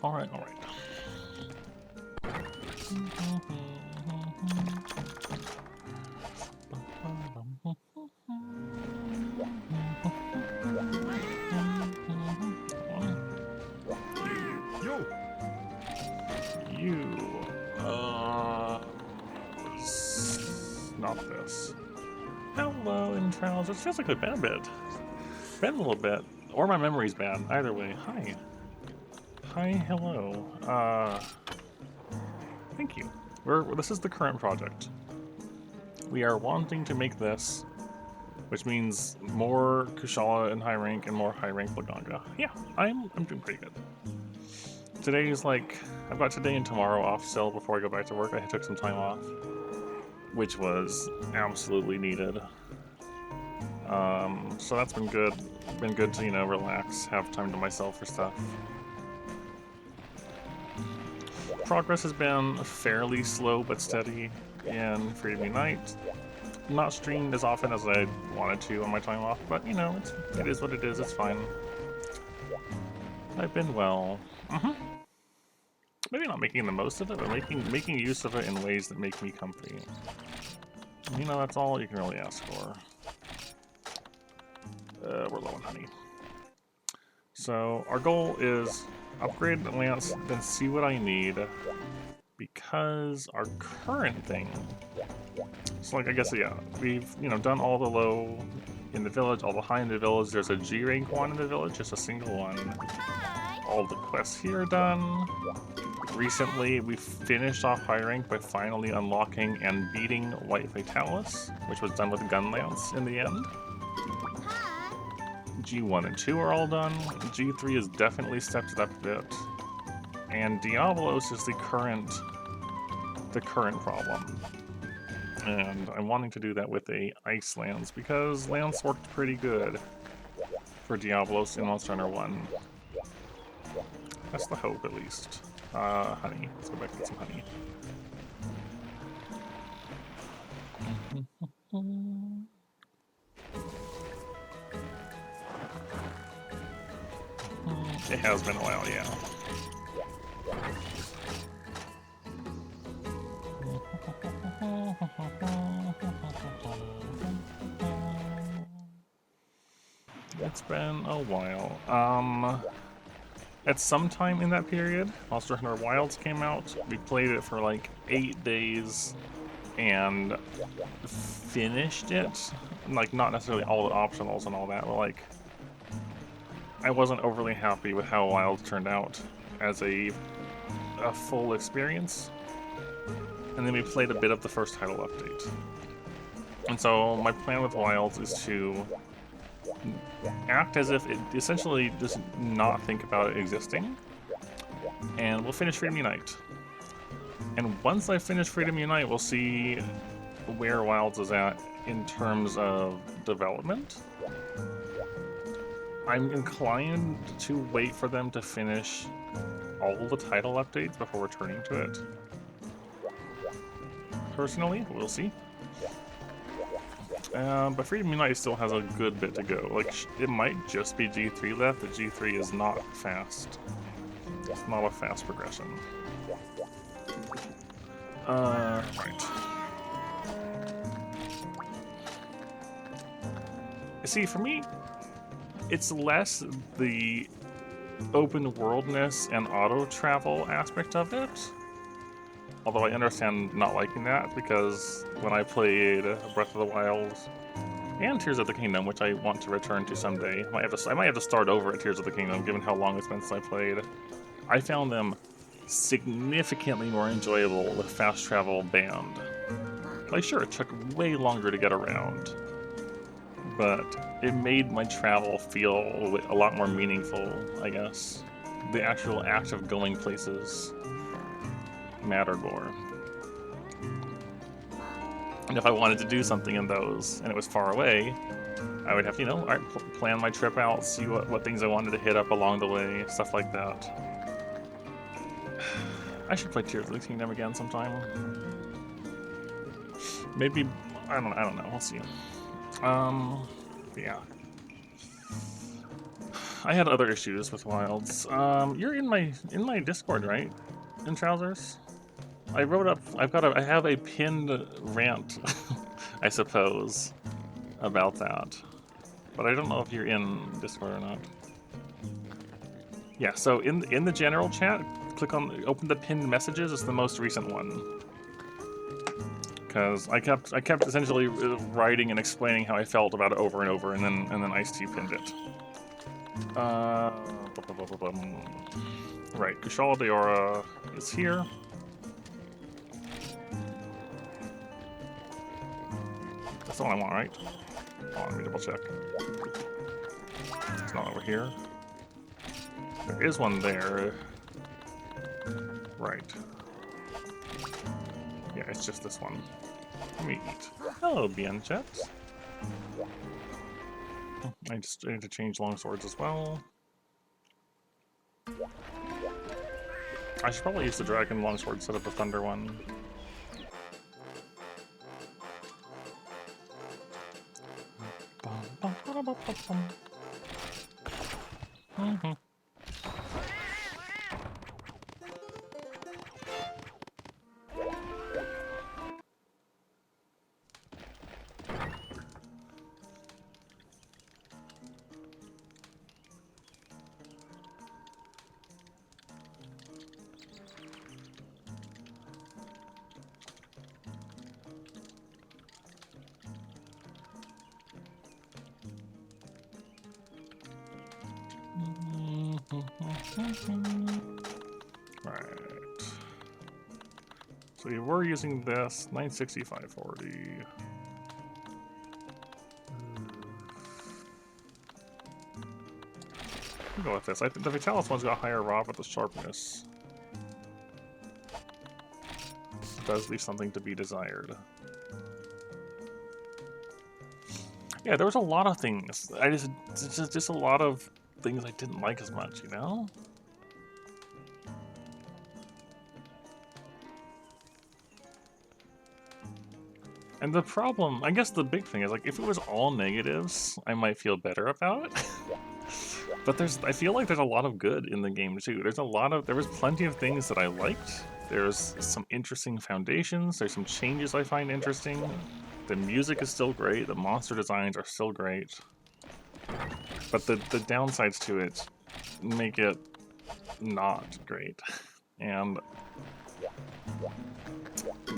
All right. Not this. Hello, intros. It feels like I've been a bit. Been a little bit. Or my memory's bad. Either way. Hi. Hi, hello. Thank you. This is the current project. We are wanting to make this, which means more Kushala in high rank and more high rank Laganga. Yeah, I'm doing pretty good. Today's like, I've got today and tomorrow off still before I go back to work. I took some time off, which was absolutely needed. So that's been good. Been good to, relax, have time to myself for stuff. Progress has been fairly slow but steady in Freedom Unite. Not streamed as often as I wanted to on my time off, but it is what it is. It's fine. I've been well. Maybe not making the most of it, but making use of it in ways that make me comfy. That's all you can really ask for. We're low on honey. So our goal is upgrade Lance, then see what I need, because our current thing. So I guess we've done all the low in the village, all the high in the village. There's a G rank one in the village, just a single one. All the quests here are done. Recently, we finished off high rank by finally unlocking and beating White Fatalis, which was done with Gun Lance in the end. G1 and 2 are all done. G3 has definitely stepped it up a bit. And Diablos is the current problem. And I'm wanting to do that with a Ice Lance, because Lance worked pretty good for Diablos in Monster Hunter 1. That's the hope, at least. Honey. Let's go back and get some honey. It has been a while, yeah. It's been a while. At some time in that period, Monster Hunter Wilds came out. We played it for like 8 days and finished it. Like, not necessarily all the optionals and all that, but like, I wasn't overly happy with how Wilds turned out as a full experience. And then we played a bit of the first title update. And so my plan with Wilds is to act as if it essentially does not think about it existing. And we'll finish Freedom Unite. And once I finish Freedom Unite, we'll see where Wilds is at in terms of development. I'm inclined to wait for them to finish all the title updates before returning to it. Personally, we'll see. But Freedom Unite still has a good bit to go. Like, it might just be G3 left, but G3 is not fast. It's not a fast progression. Right. See, for me, it's less the open worldness and auto travel aspect of it. Although I understand not liking that, because when I played Breath of the Wild and Tears of the Kingdom, which I want to return to someday, I might have to start over at Tears of the Kingdom, given how long it's been since I played. I found them significantly more enjoyable with fast travel banned. Like, sure, it took way longer to get around, but it made my travel feel a lot more meaningful, I guess. The actual act of going places mattered more. And if I wanted to do something in those and it was far away, I would have to, plan my trip out, see what things I wanted to hit up along the way, stuff like that. I should play Tears of the Kingdom again sometime. Maybe, I don't know, we'll see. Yeah. I had other issues with Wilds. You're in my Discord, right? In Trousers? I wrote up, I have a pinned rant, I suppose, about that. But I don't know if you're in Discord or not. Yeah, so in the general chat, open the pinned messages. It's the most recent one. Because I kept essentially writing and explaining how I felt about it over and over, and then Ice-T pinned it. Right, Kushal Deora is here. That's the one I want, right? Hold on, let me double check. It's not over here. There is one there. Right. Yeah, it's just this one. Let me eat. Hello, Bianchet. I need to change longswords as well. I should probably use the dragon longsword instead of the thunder one. Right. So we were using this 96540. We'll go with this. I think the Vitalis one's got higher raw, but the sharpness does leave something to be desired. Yeah, there was a lot of things. Just a lot of things I didn't like as much, you know? And the problem, I guess the big thing is, like, if it was all negatives, I might feel better about it. But I feel like there's a lot of good in the game too. There was plenty of things that I liked. There's some interesting foundations. There's some changes I find interesting. The music is still great. The monster designs are still great. But the downsides to it make it not great. And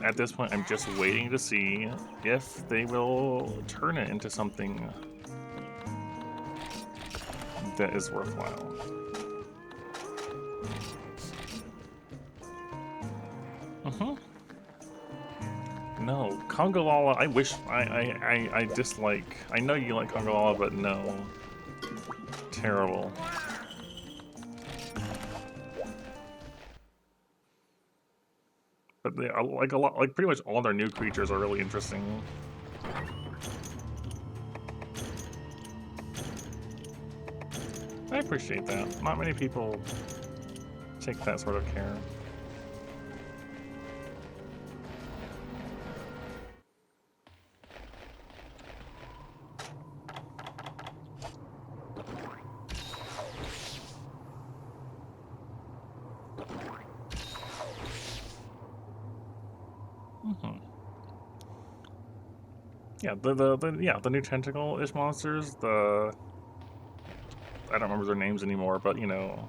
at this point, I'm just waiting to see if they will turn it into something that is worthwhile. No, Congolala, I wish, I dislike. I know you like Congolala, but no. Terrible. But they are like pretty much all their new creatures are really interesting. I appreciate that. Not many people take that sort of care. Yeah, the new tentacle-ish monsters, I don't remember their names anymore, but you know,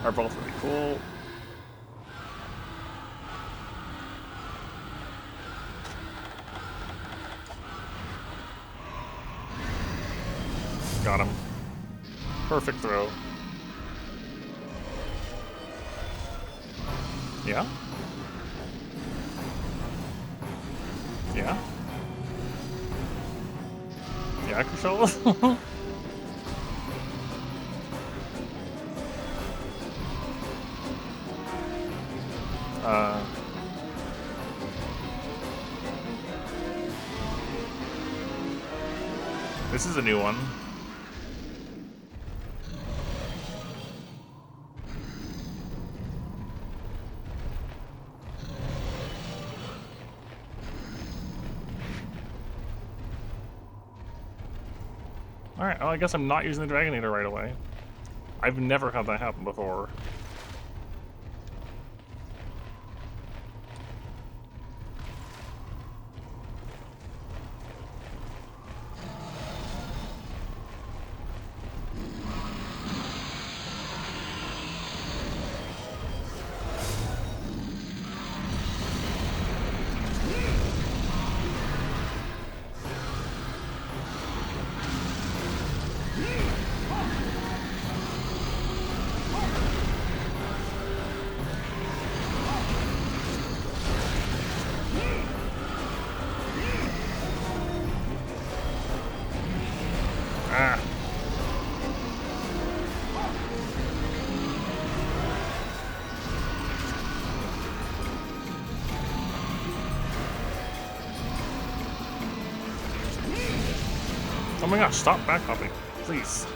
are both really cool. Got him. Perfect throw. Yeah? Yeah? Yeah, Crushella? This is a new one. Alright, well, I guess I'm not using the Dragonator right away. I've never had that happen before. Ah. Oh my gosh, stop backhopping, please.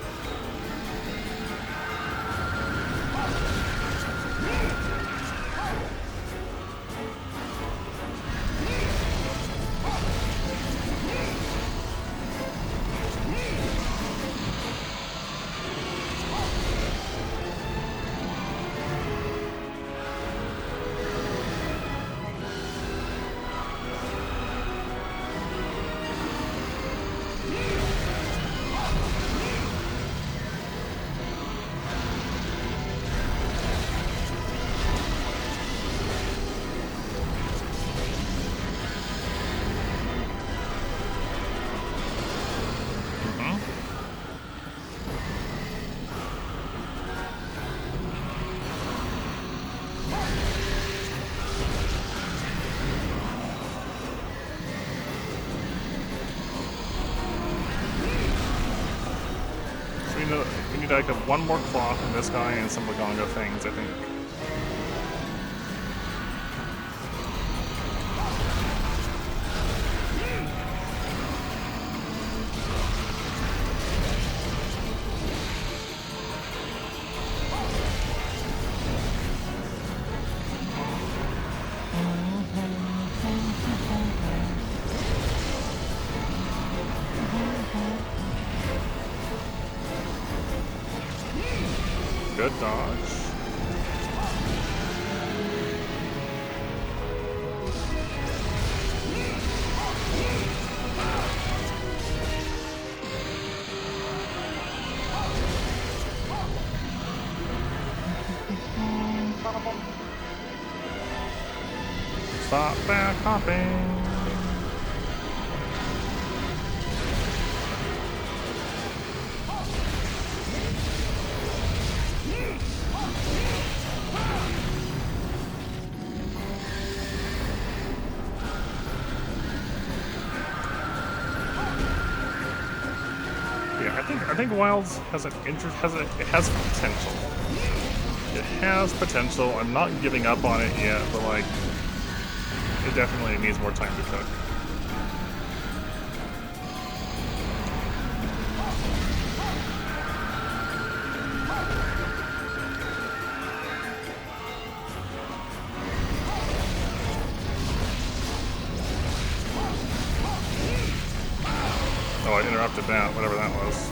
We need like one more claw from this guy and some Lagonga things, I think. good dodge. Stop back hopping. I think Wilds has it has potential. It has potential. I'm not giving up on it yet, but like it definitely needs more time to cook. Oh, I interrupted that, whatever that was.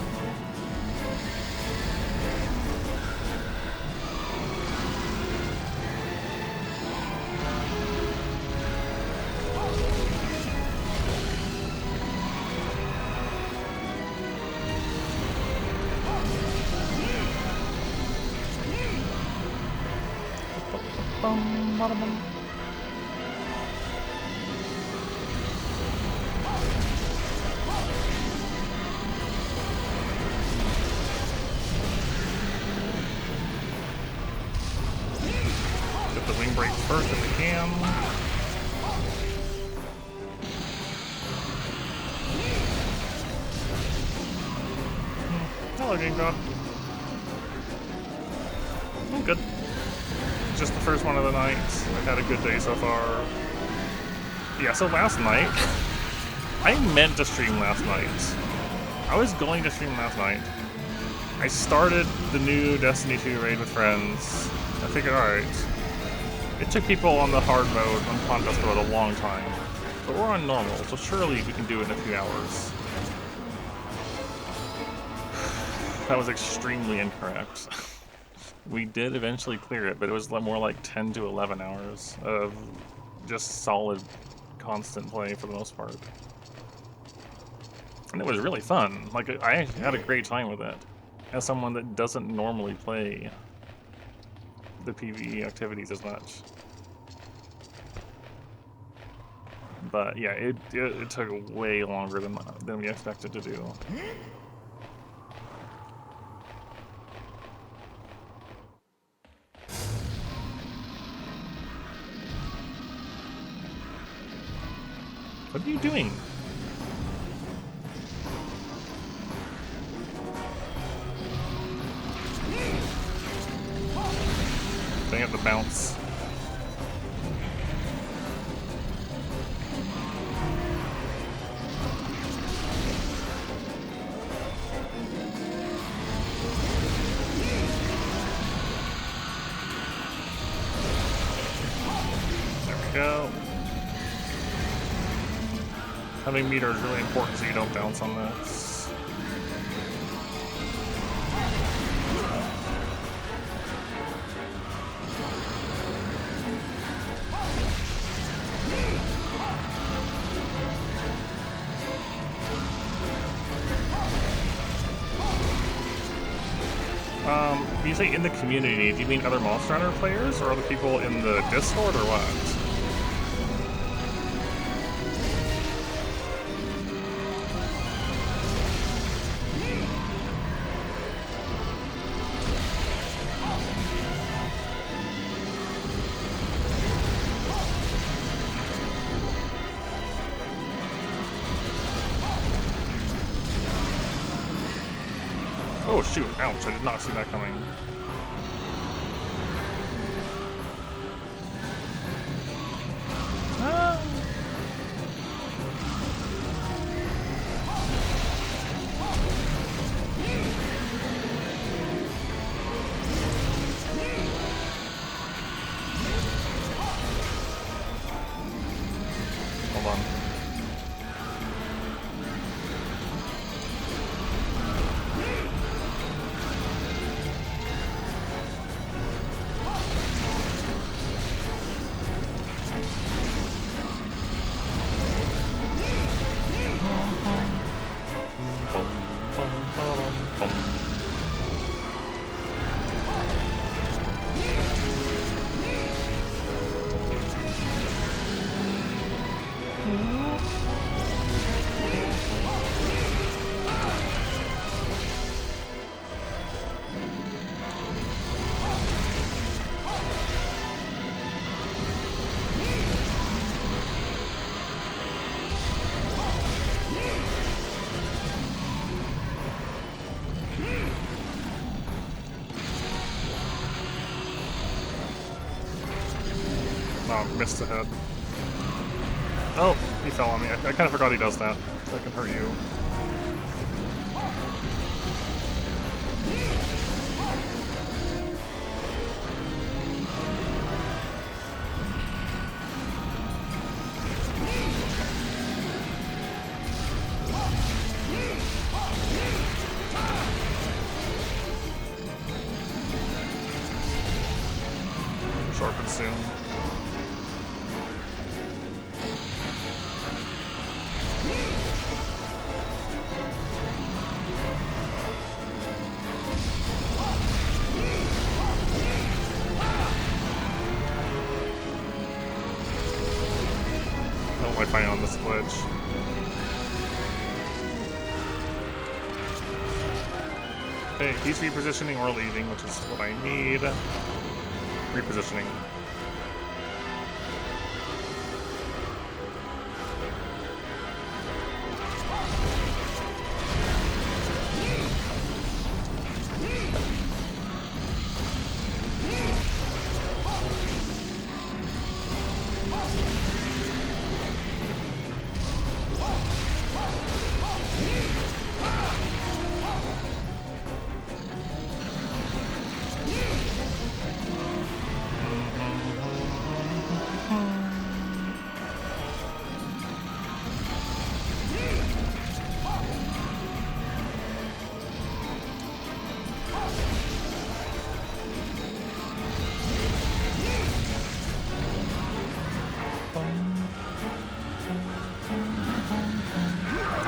Get the wing breaks first if we can. Hello, Game God. I'm good. Just the first one of the night. I've had a good day so far. Yeah, so last night, I meant to stream last night. I was going to stream last night. I started the new Destiny 2 raid with friends. I figured, alright. It took people on the hard mode, on contest mode, a long time. But we're on normal, so surely we can do it in a few hours. That was extremely incorrect. We did eventually clear it, but it was more like 10 to 11 hours of just solid, constant play for the most part. And it was really fun. Like, I had a great time with it. As someone that doesn't normally play the PvE activities as much. But yeah, it took way longer than we expected to do. What are you doing? They have the bounce. There we go. Having meter is really important so you don't bounce on this. When you say in the community, do you mean other Monster Hunter players or other people in the Discord or what? Oh shoot, ouch, I did not see that coming. Ah. Hold on. Oh, missed the head. Oh, he fell on me. I kind of forgot he does that. That can hurt you. Sharpen soon. Oh, I find on this glitch. Okay, he's repositioning or leaving, which is what I need. Repositioning.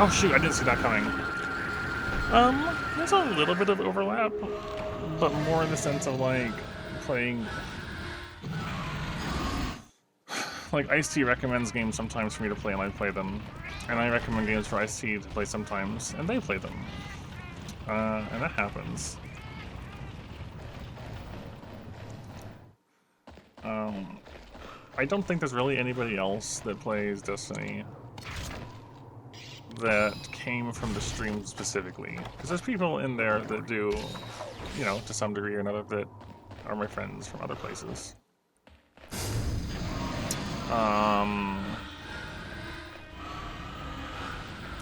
Oh shoot, I didn't see that coming. There's a little bit of overlap, but more in the sense of like playing. Like Ice-T recommends games sometimes for me to play and I play them. And I recommend games for Ice-T to play sometimes and they play them. And that happens. I don't think there's really anybody else that plays Destiny that came from the stream specifically. Because there's people in there that do, you know, to some degree or another that are my friends from other places. I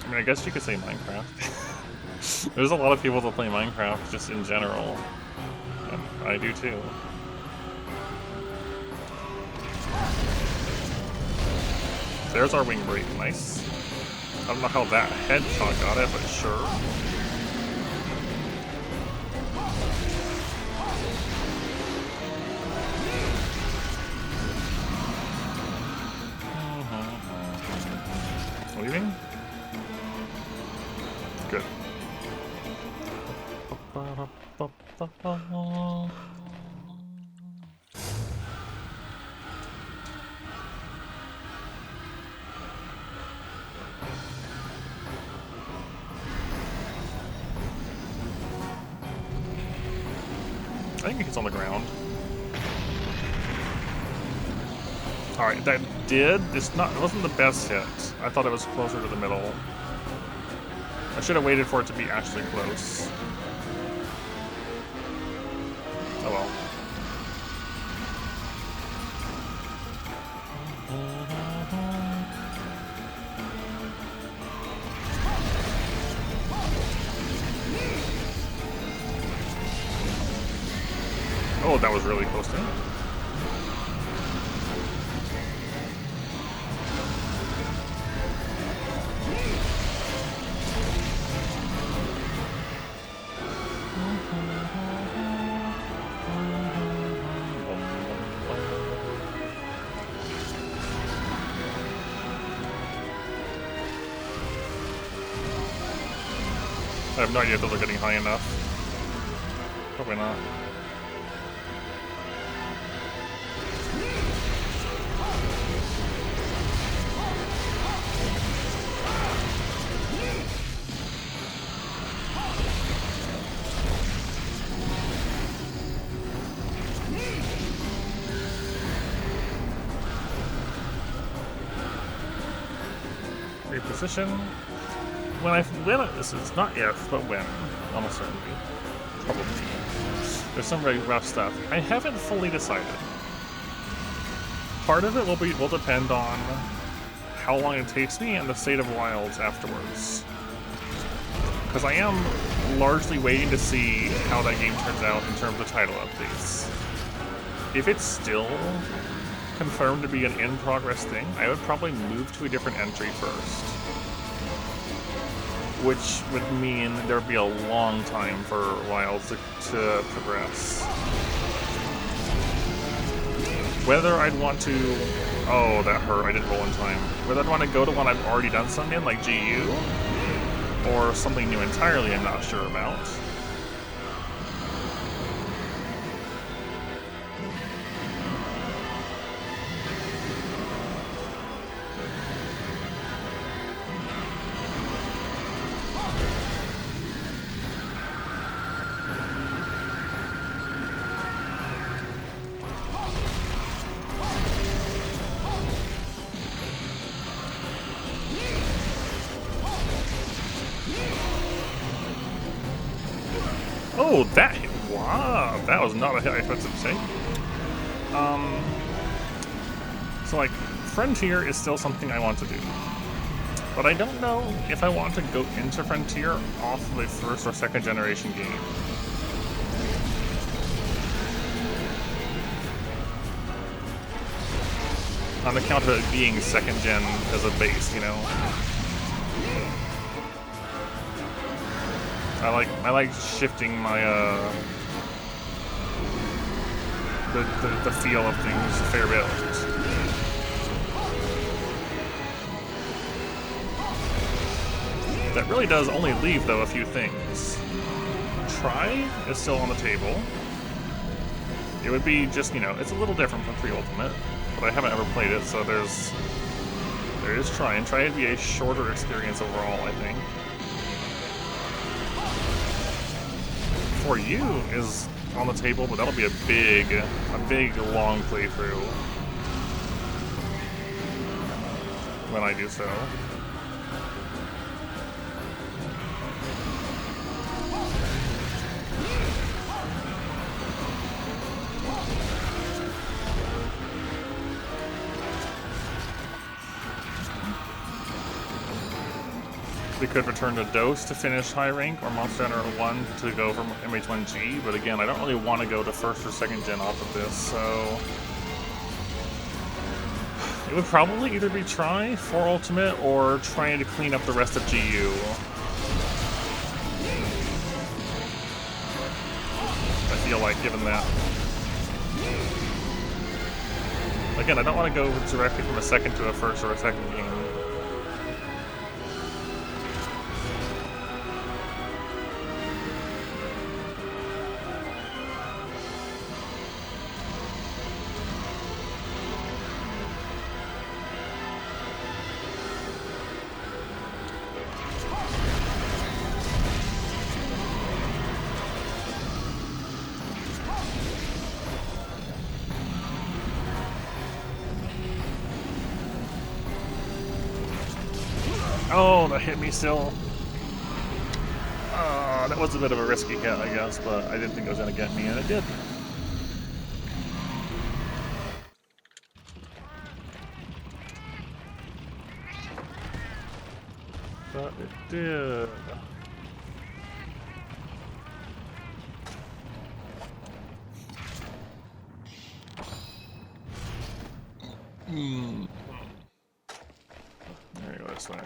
mean, I guess you could say Minecraft. There's a lot of people that play Minecraft just in general. And I do too. There's our wing break, nice. I don't know how that hedgehog got it, but sure. Leaving? Good. I think he's on the ground. Alright, that did. It wasn't the best hit. I thought it was closer to the middle. I should have waited for it to be actually close. Oh well. Oh, that was really close to him. I have no idea if those are getting high enough. Probably not. Reposition. This is not if, but when. Almost certainly. Probably. There's some very rough stuff. I haven't fully decided. part of it will depend on how long it takes me and the state of wilds afterwards. Because I am largely waiting to see how that game turns out in terms of title updates. If it's still confirmed to be an in-progress thing, I would probably move to a different entry first. Which would mean there would be a long time for wilds to progress. Whether I'd want to... Oh, that hurt. I didn't roll in time. Whether I'd want to go to one I've already done some in, like GU, or something new entirely, I'm not sure about. Oh, wow, that was not a hit I expected to say. So like, Frontier is still something I want to do. But I don't know if I want to go into Frontier off of a first or second generation game. On account of it being second gen as a base, you know? I like shifting my the feel of things a fair bit. That really does only leave though a few things. Try is still on the table. It would be just, you know, it's a little different from 3 Ultimate, but I haven't ever played it, so there is Try, and Try would be a shorter experience overall, I think. For You is on the table, but that'll be a big long playthrough when I do so. We could return to Dose to finish high rank, or Monster Hunter 1 to go from MH1G, but again, I don't really want to go to first or second gen off of this, so... It would probably either be Try, 4 Ultimate, or trying to clean up the rest of GU. I feel like, given that. Again, I don't want to go directly from a second to a first or a second game. Oh, that hit me still. That was a bit of a risky hit, I guess, but I didn't think it was going to get me, and it did. But it did. There you go, this way.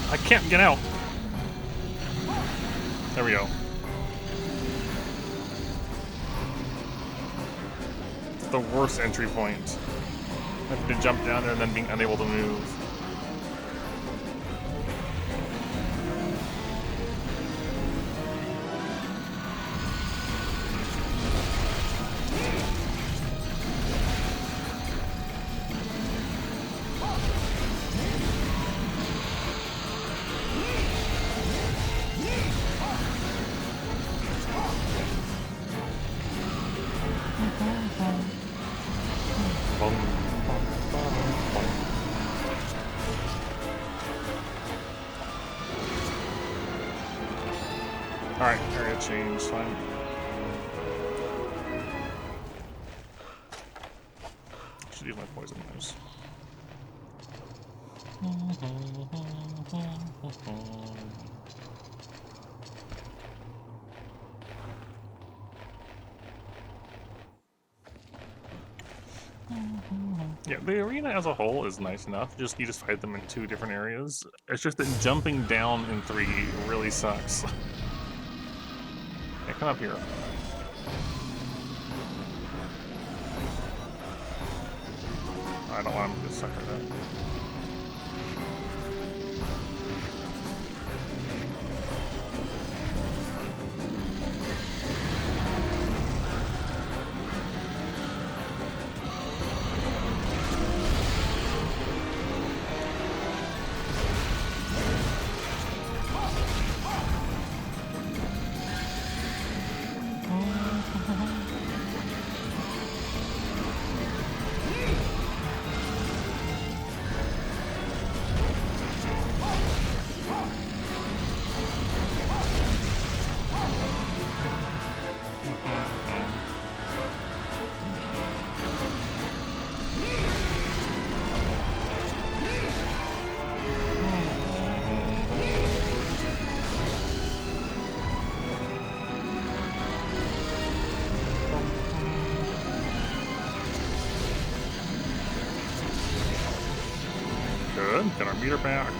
I can't get out. There we go. It's the worst entry point. Having to jump down there and then being unable to move. Alright, area change, fine. Should use my poison moves. Yeah, the arena as a whole is nice enough. You just fight them in 2 different areas. It's just that jumping down in 3 really sucks. Yeah, come up here. I don't want him to sucker that. Good, get our meter back.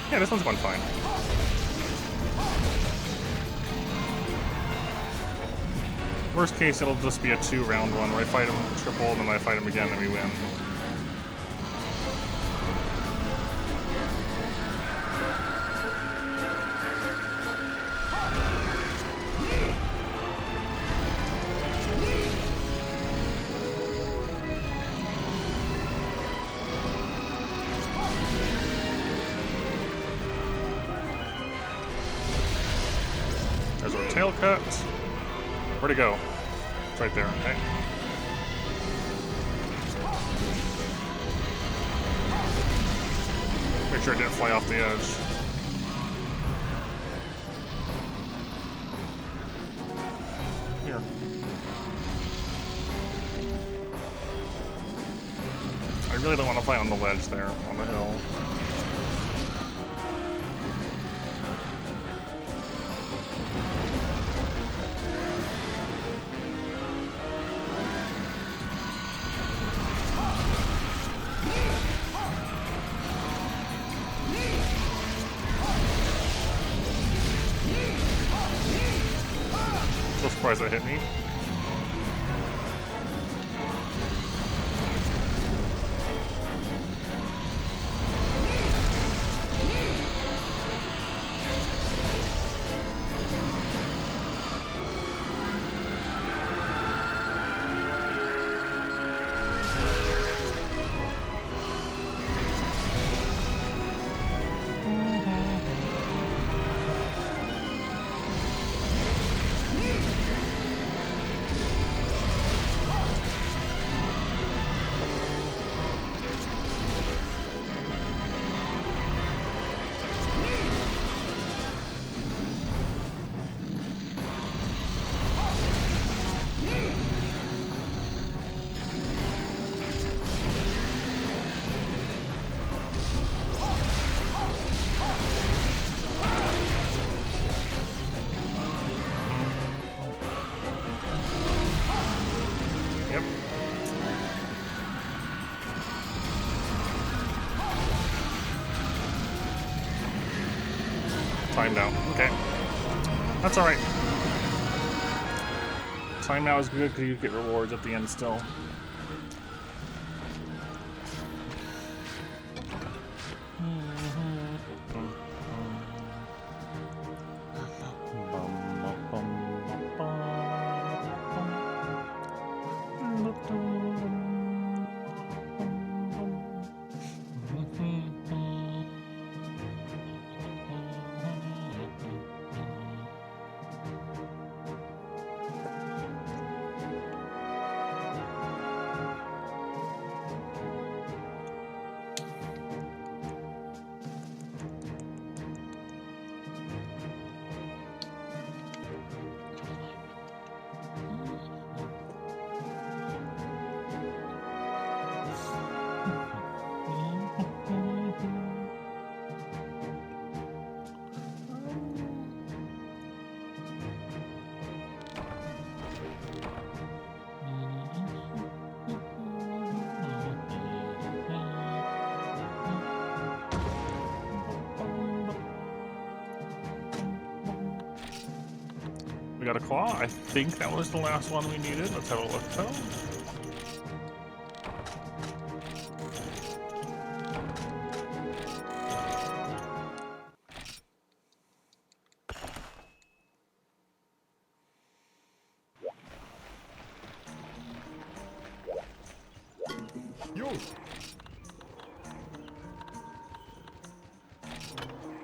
Yeah, this one's going fine. Worst case, it'll just be a 2-round one where I fight him triple, and then I fight him again, and we win. There's our tail cut. Where'd it go? It's right there, okay. Make sure it didn't fly off the edge. Here. I really don't want to fly on the ledge there, on the hill. So surprised that hit me. timed out. Okay. That's alright. Timeout is good because you get rewards at the end still. We got a claw. I think that was the last one we needed. Let's have a look though.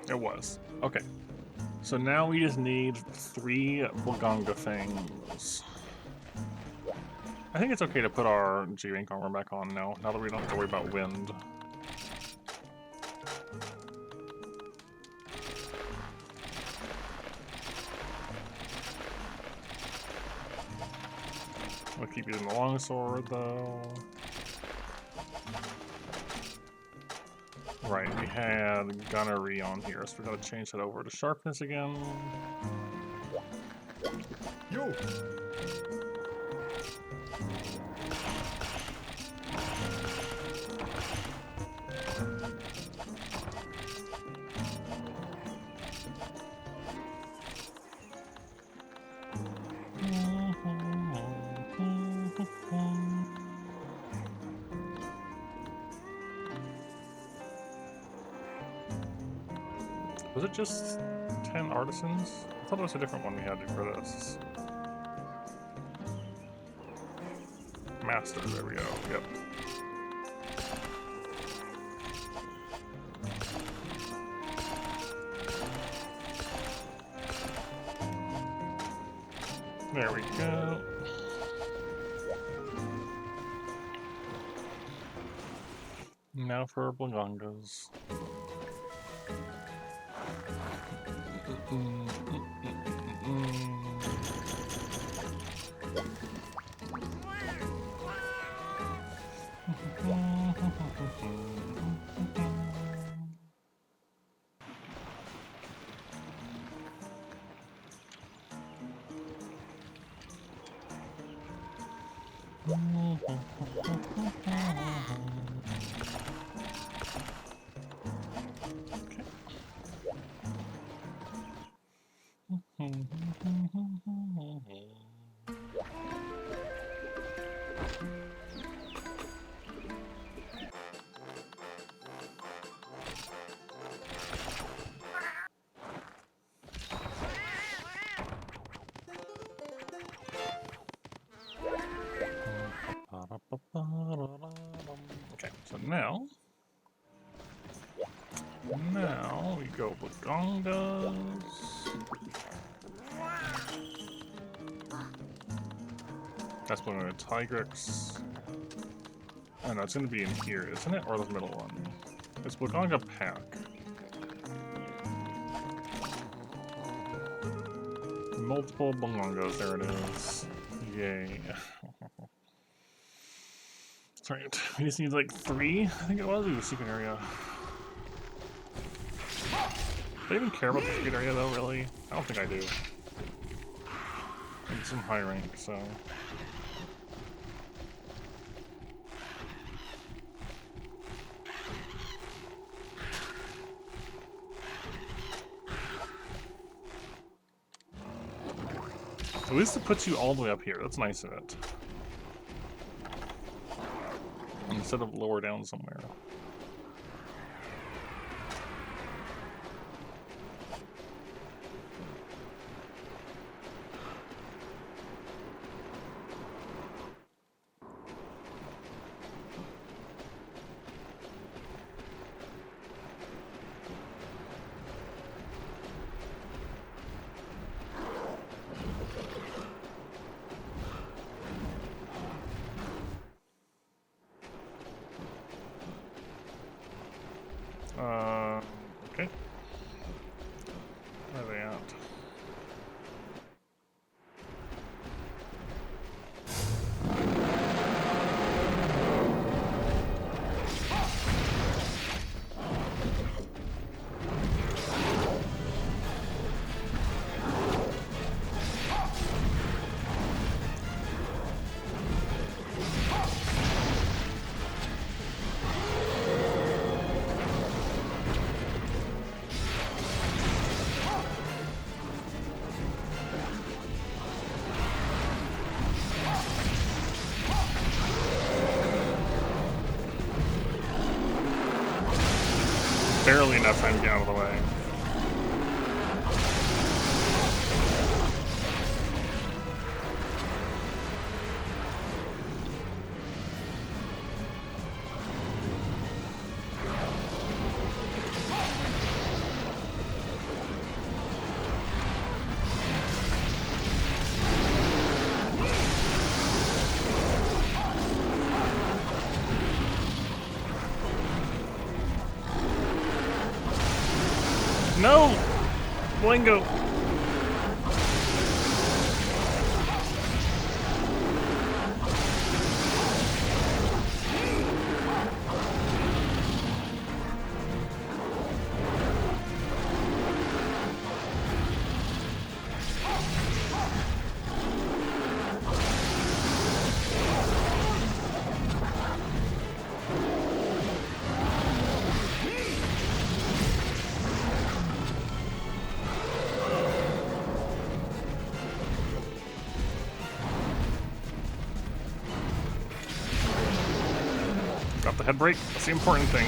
It was. Okay. So now we just need 3 Bulgonga things. I think it's okay to put our G-Rank armor back on now that we don't have to worry about wind. We'll keep using the longsword though. Right, we had gunnery on here, so we gotta change that over to sharpness again. Yo! Was it just 10 artisans? I thought it was a different one we had to do for this. Master, there we go, yep. There we go. Now for our Bulgongas. Okay, so now we go Bulgongas. That's going to Tigrex. Oh no, it's going to be in here, isn't it? Or the middle one? It's Bulgonga Pack. Multiple Bulgongas, there it is. Yay. That's right. We just need like 3, I think it was. Ooh, secret area. Do I even care about the secret area though, really? I don't think I do. I'm some high rank, so. At least it puts you all the way up here. That's nice of it. Instead of lower down somewhere. Okay. Where are they at? Barely enough time to get out of the way. No! Blingo! Got the head break. That's the important thing.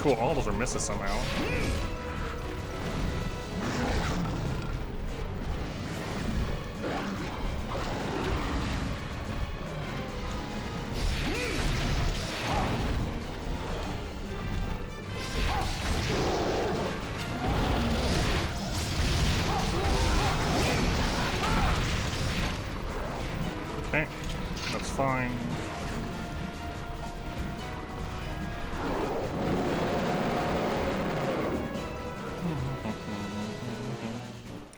Cool, all those are misses somehow. Okay, that's fine.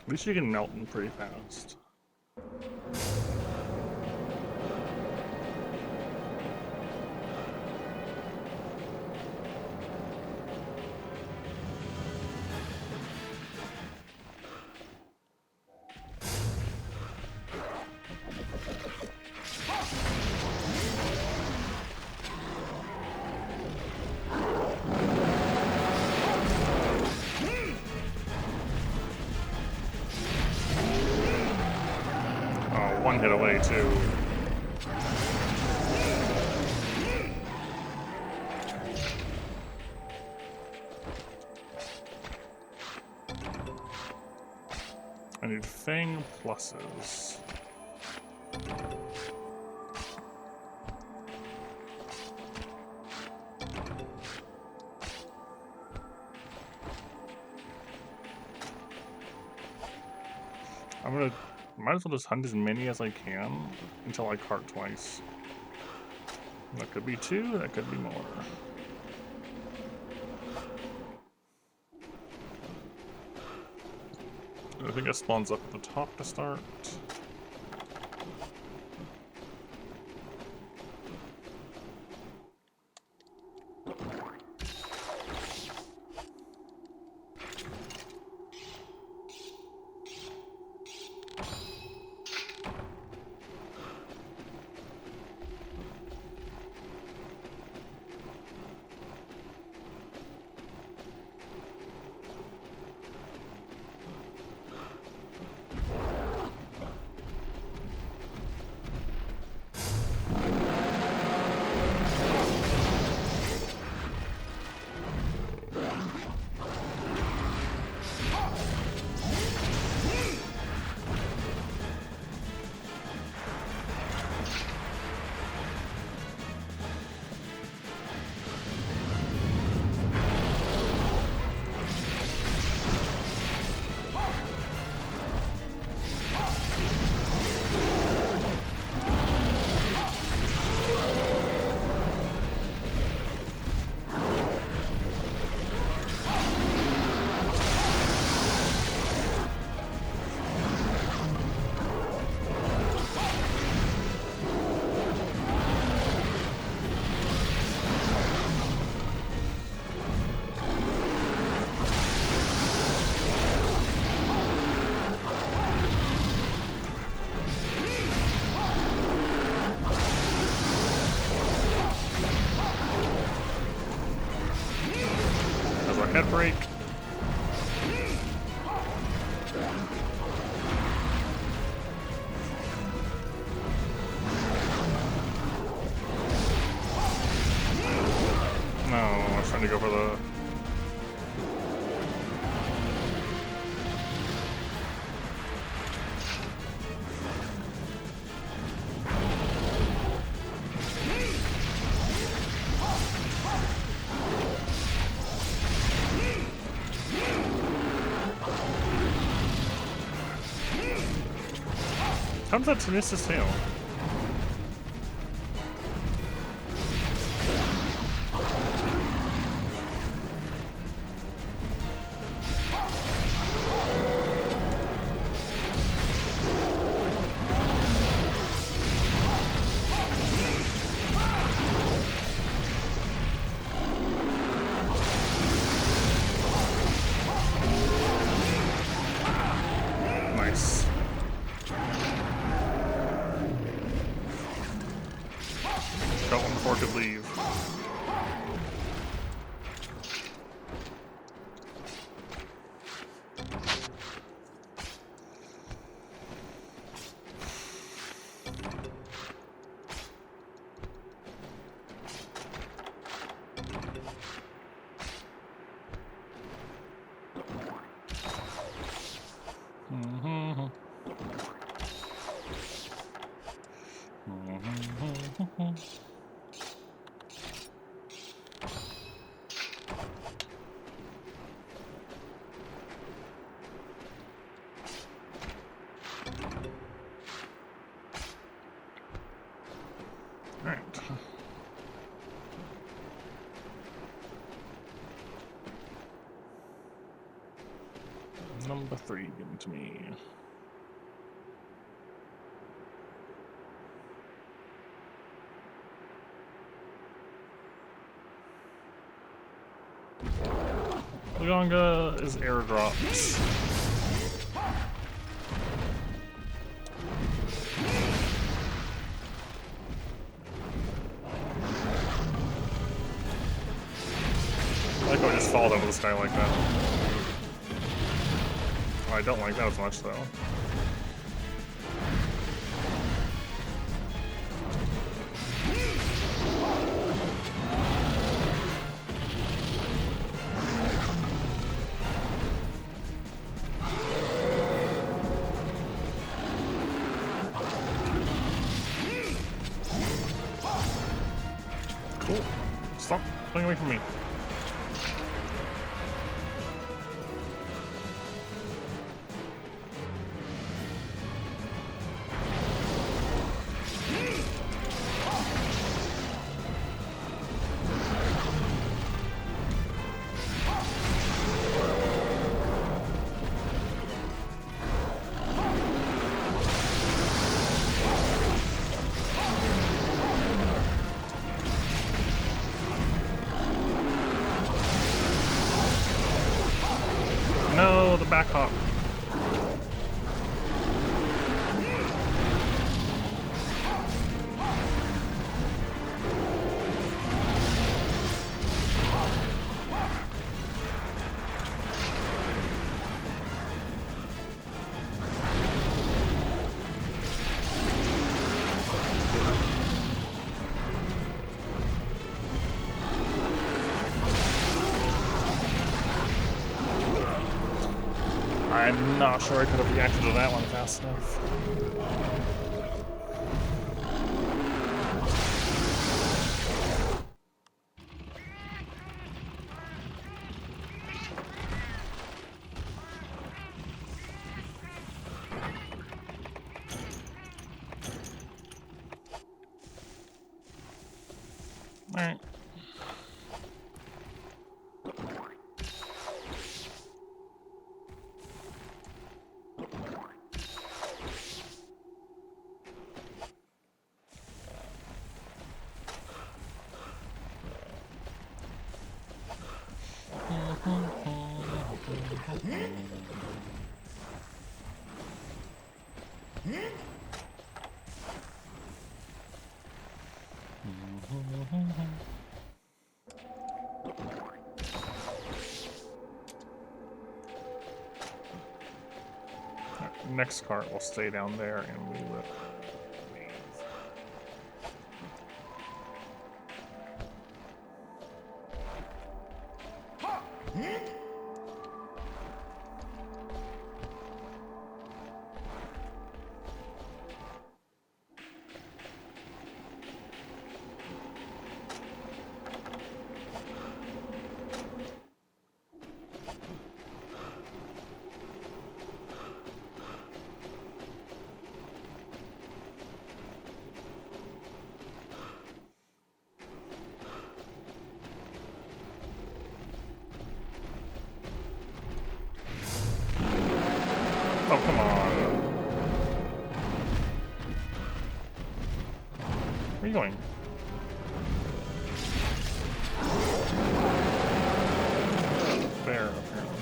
At least you can melt them pretty fast. One hit away, too. I need Fang pluses. Might as well just hunt as many as I can until I cart twice. That could be 2, that could be more. I think it spawns up at the top to start. Head break. No, I was trying to go for the... Comes that Tenacious tail? Nice. Got one before I could leave. Alright. Number 3, give it to me. Luganga is airdrops. I like how I just fall out of the sky like that. Oh, I don't like that as much though. Cool. Stop pulling away from me. No, the back hop. I'm not sure I could have reacted to that one fast enough. Alright. next cart will stay down there and we will leave. Oh, come on. Where are you going? There, apparently.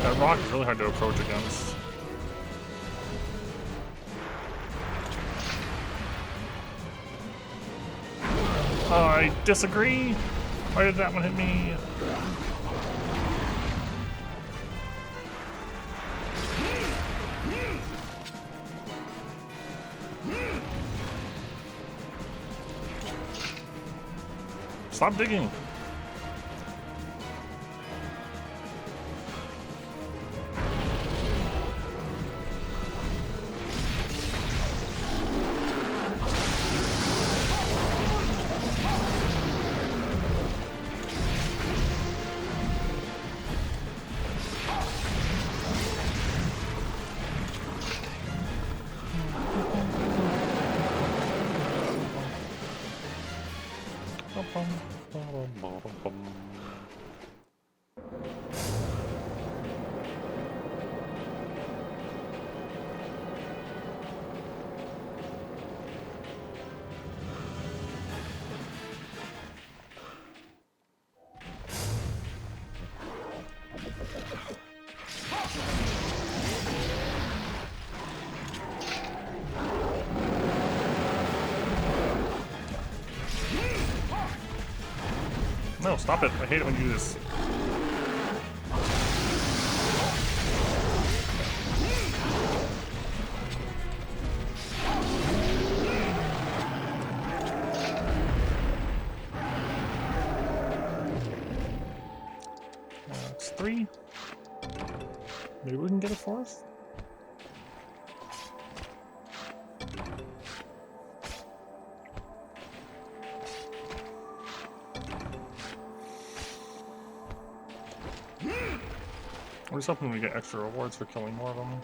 That rock is really hard to approach against. I disagree. Why did that one hit me? Stop digging. No, stop it. I hate it when you do this. That's 3. Maybe we can get a 4th? We're just hoping we get extra rewards for killing more of them.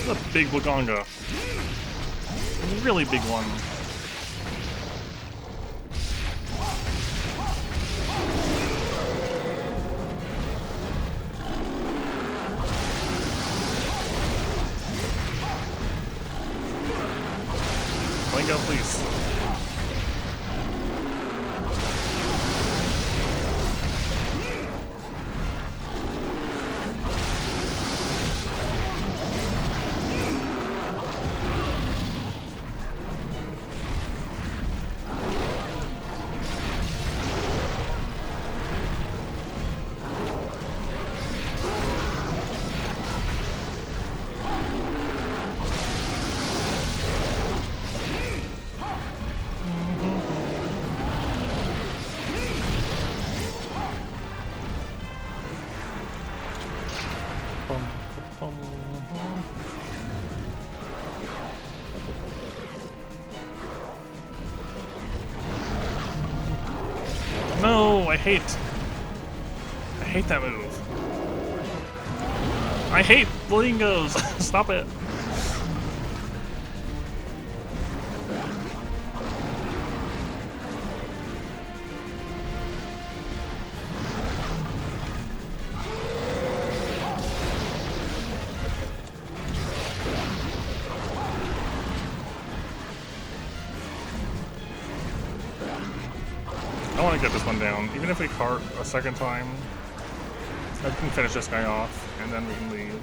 This is a big Wagonga. A really big one. No, I hate that move. I hate Lingos. Stop it. I want to get this one down. Even if we cart a second time, I can finish this guy off, and then we can leave.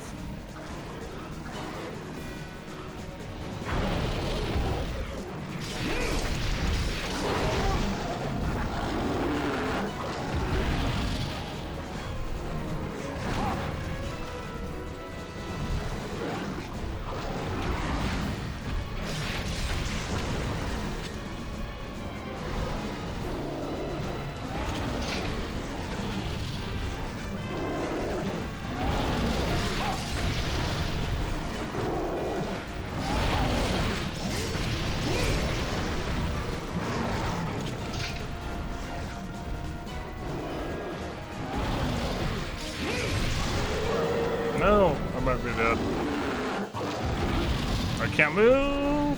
No, I might be dead. I can't move.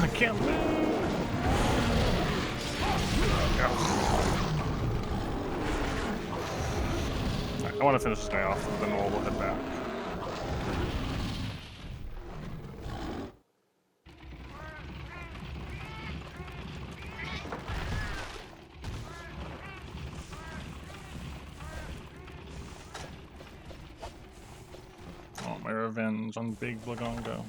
I can't move. I want to finish this guy off, and then we'll head back. My revenge on Big Blagongo.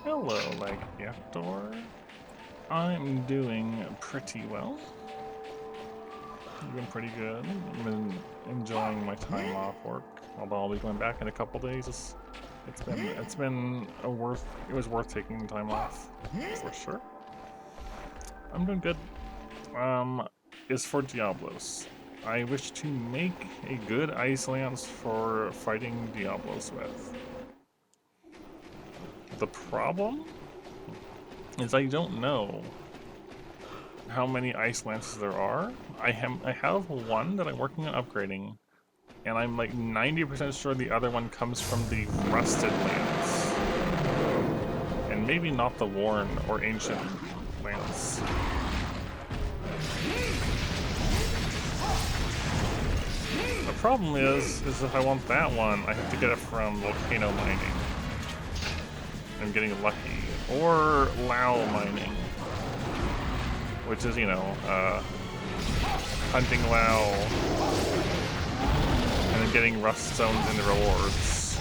Hello, Legiator. I'm doing pretty well. Doing pretty good. I've been enjoying my time off work, although I'll be going back in a couple days. It was worth taking time off for sure. I'm doing good. Is for Diablos. I wish to make a good ice lance for fighting Diablos with. The problem is I don't know how many ice lances there are. I have one that I'm working on upgrading, and I'm like 90% sure the other one comes from the rusted lance, and maybe not the worn or ancient lance. The problem is if I want that one, I have to get it from volcano mining. I'm getting lucky. Or Lao mining. Which is, hunting Lao. And then getting rust stones in the rewards.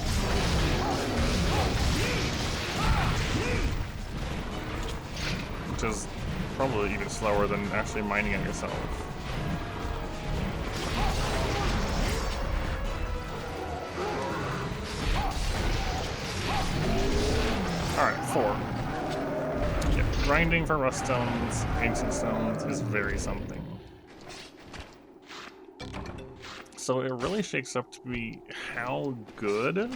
Which is probably even slower than actually mining it yourself. Alright, 4. Yeah, grinding for rust stones, ancient stones is very something. So it really shakes up to be how good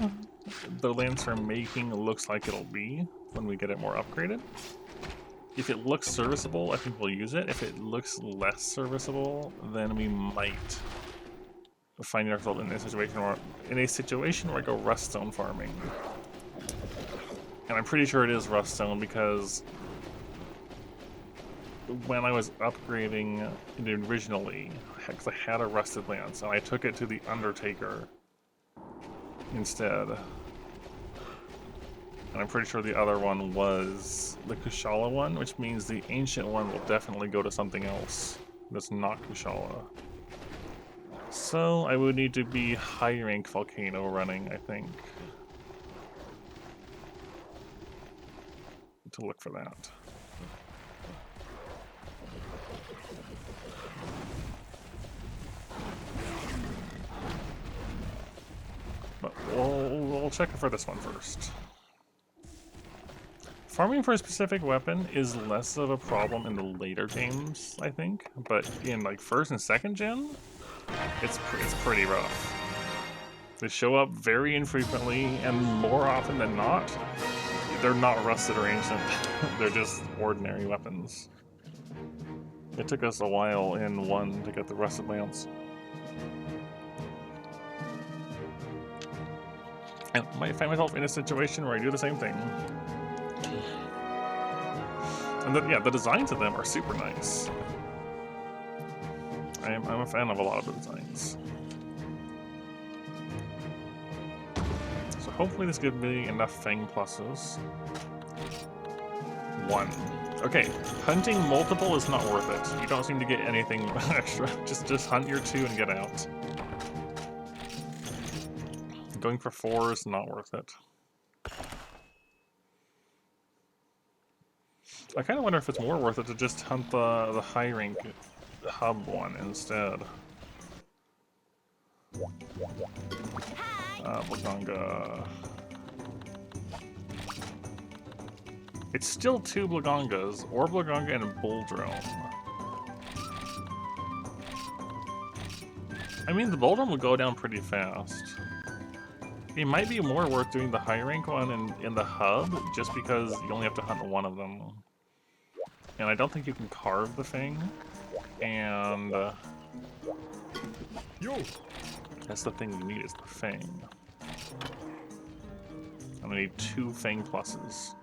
the lance we're making looks like it'll be when we get it more upgraded. If it looks serviceable, I think we'll use it. If it looks less serviceable, then we might find ourselves in a situation where I go rust stone farming. And I'm pretty sure it is rust stone because when I was upgrading it originally, because I had a rusted lance, and I took it to the Undertaker instead. And I'm pretty sure the other one was the Kushala one, which means the ancient one will definitely go to something else that's not Kushala. So I would need to be high rank volcano running, I think, to look for that. we'll check for this one first. Farming for a specific weapon is less of a problem in the later games, I think, but in like first and second gen, it's pretty rough. They show up very infrequently, and more often than not, they're not rusted or ancient. They're just ordinary weapons. It took us a while in 1 to get the rusted lance. And I might find myself in a situation where I do the same thing. And yeah, the designs of them are super nice. I'm a fan of a lot of the designs. So hopefully this gives me enough Fang pluses. 1. Okay, hunting multiple is not worth it. You don't seem to get anything extra. Just hunt your 2 and get out. Going for 4 is not worth it. I kind of wonder if it's more worth it to just hunt the high rank hub one instead. Blaganga. It's still 2 Blagangas, or Blaganga and a Bull Drone. I mean, the Bull Drone will go down pretty fast. It might be more worth doing the high rank one in the hub, just because you only have to hunt 1 of them. And I don't think you can carve the Fang. And that's the thing you need, is the Fang. I'm gonna need 2 Fang pluses.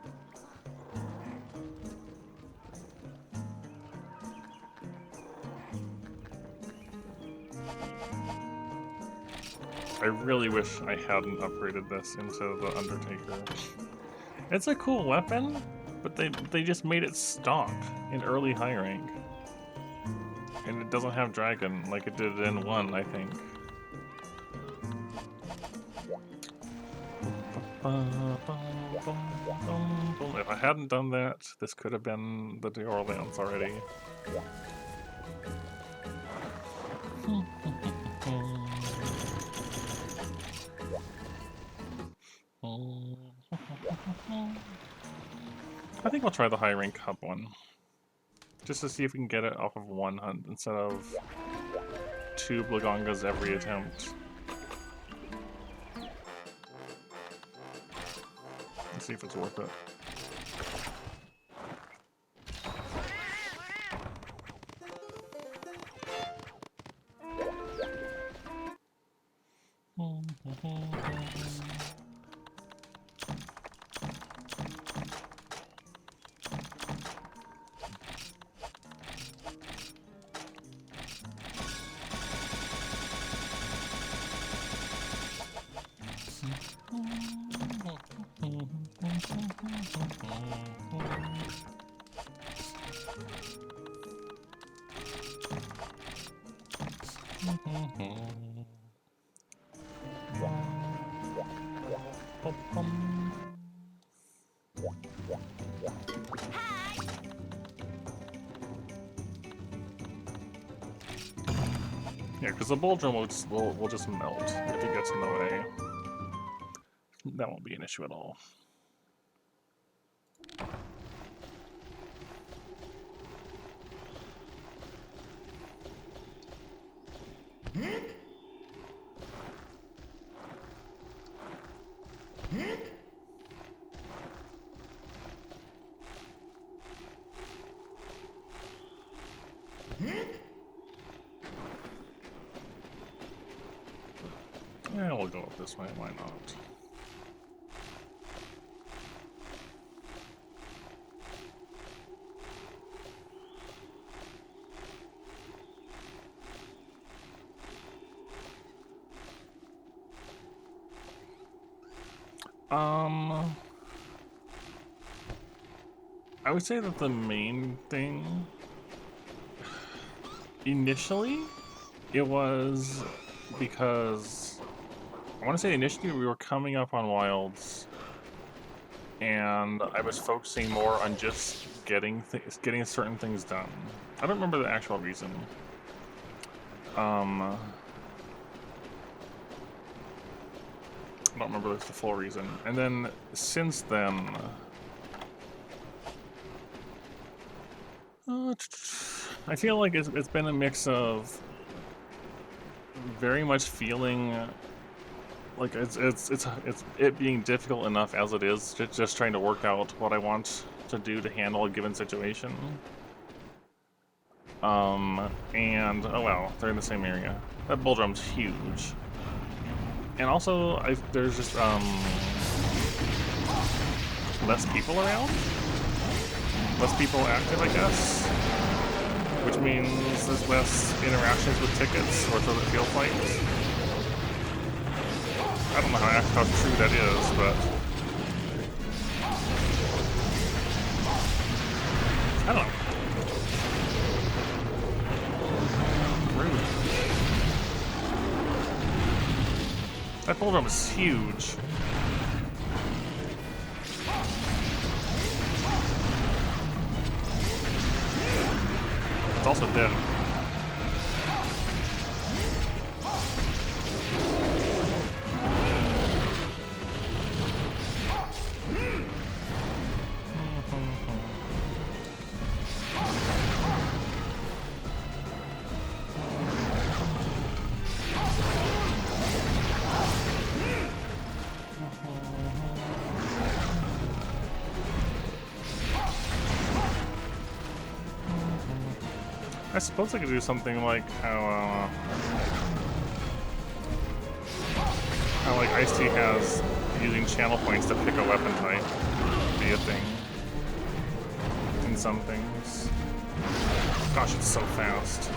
I really wish I hadn't upgraded this into the Undertaker. It's a cool weapon, but they just made it stock in early high rank. And it doesn't have dragon like it did in 1, I think. If I hadn't done that, this could have been the Dior Lance already. I think I'll try the high rank hub one. Just to see if we can get it off of 1 hunt instead of 2 Blagangas every attempt. Let's see if it's worth it. Yeah, because the Bull Drum will just melt if it gets in the way. That won't be an issue at all. Yeah, we'll go up this way, why not? I would say that the main thing, initially, it was because, I want to say initially we were coming up on wilds, and I was focusing more on just getting certain things done. I don't remember the actual reason. I don't remember the full reason. And then since then, I feel like it's been a mix of very much feeling like it's it being difficult enough as it is, just trying to work out what I want to do to handle a given situation. And oh well, they're in the same area. That bull drum's huge. And also, there's just less people around, less people active, I guess, which means there's less interactions with tickets, or so it feels like. I don't know how true that is, but I don't know. Rude. That bull drum is huge. It's also dead. I suppose I could do something like how like Ice-T has using channel points to pick a weapon type be a thing in some things. Gosh, it's so fast.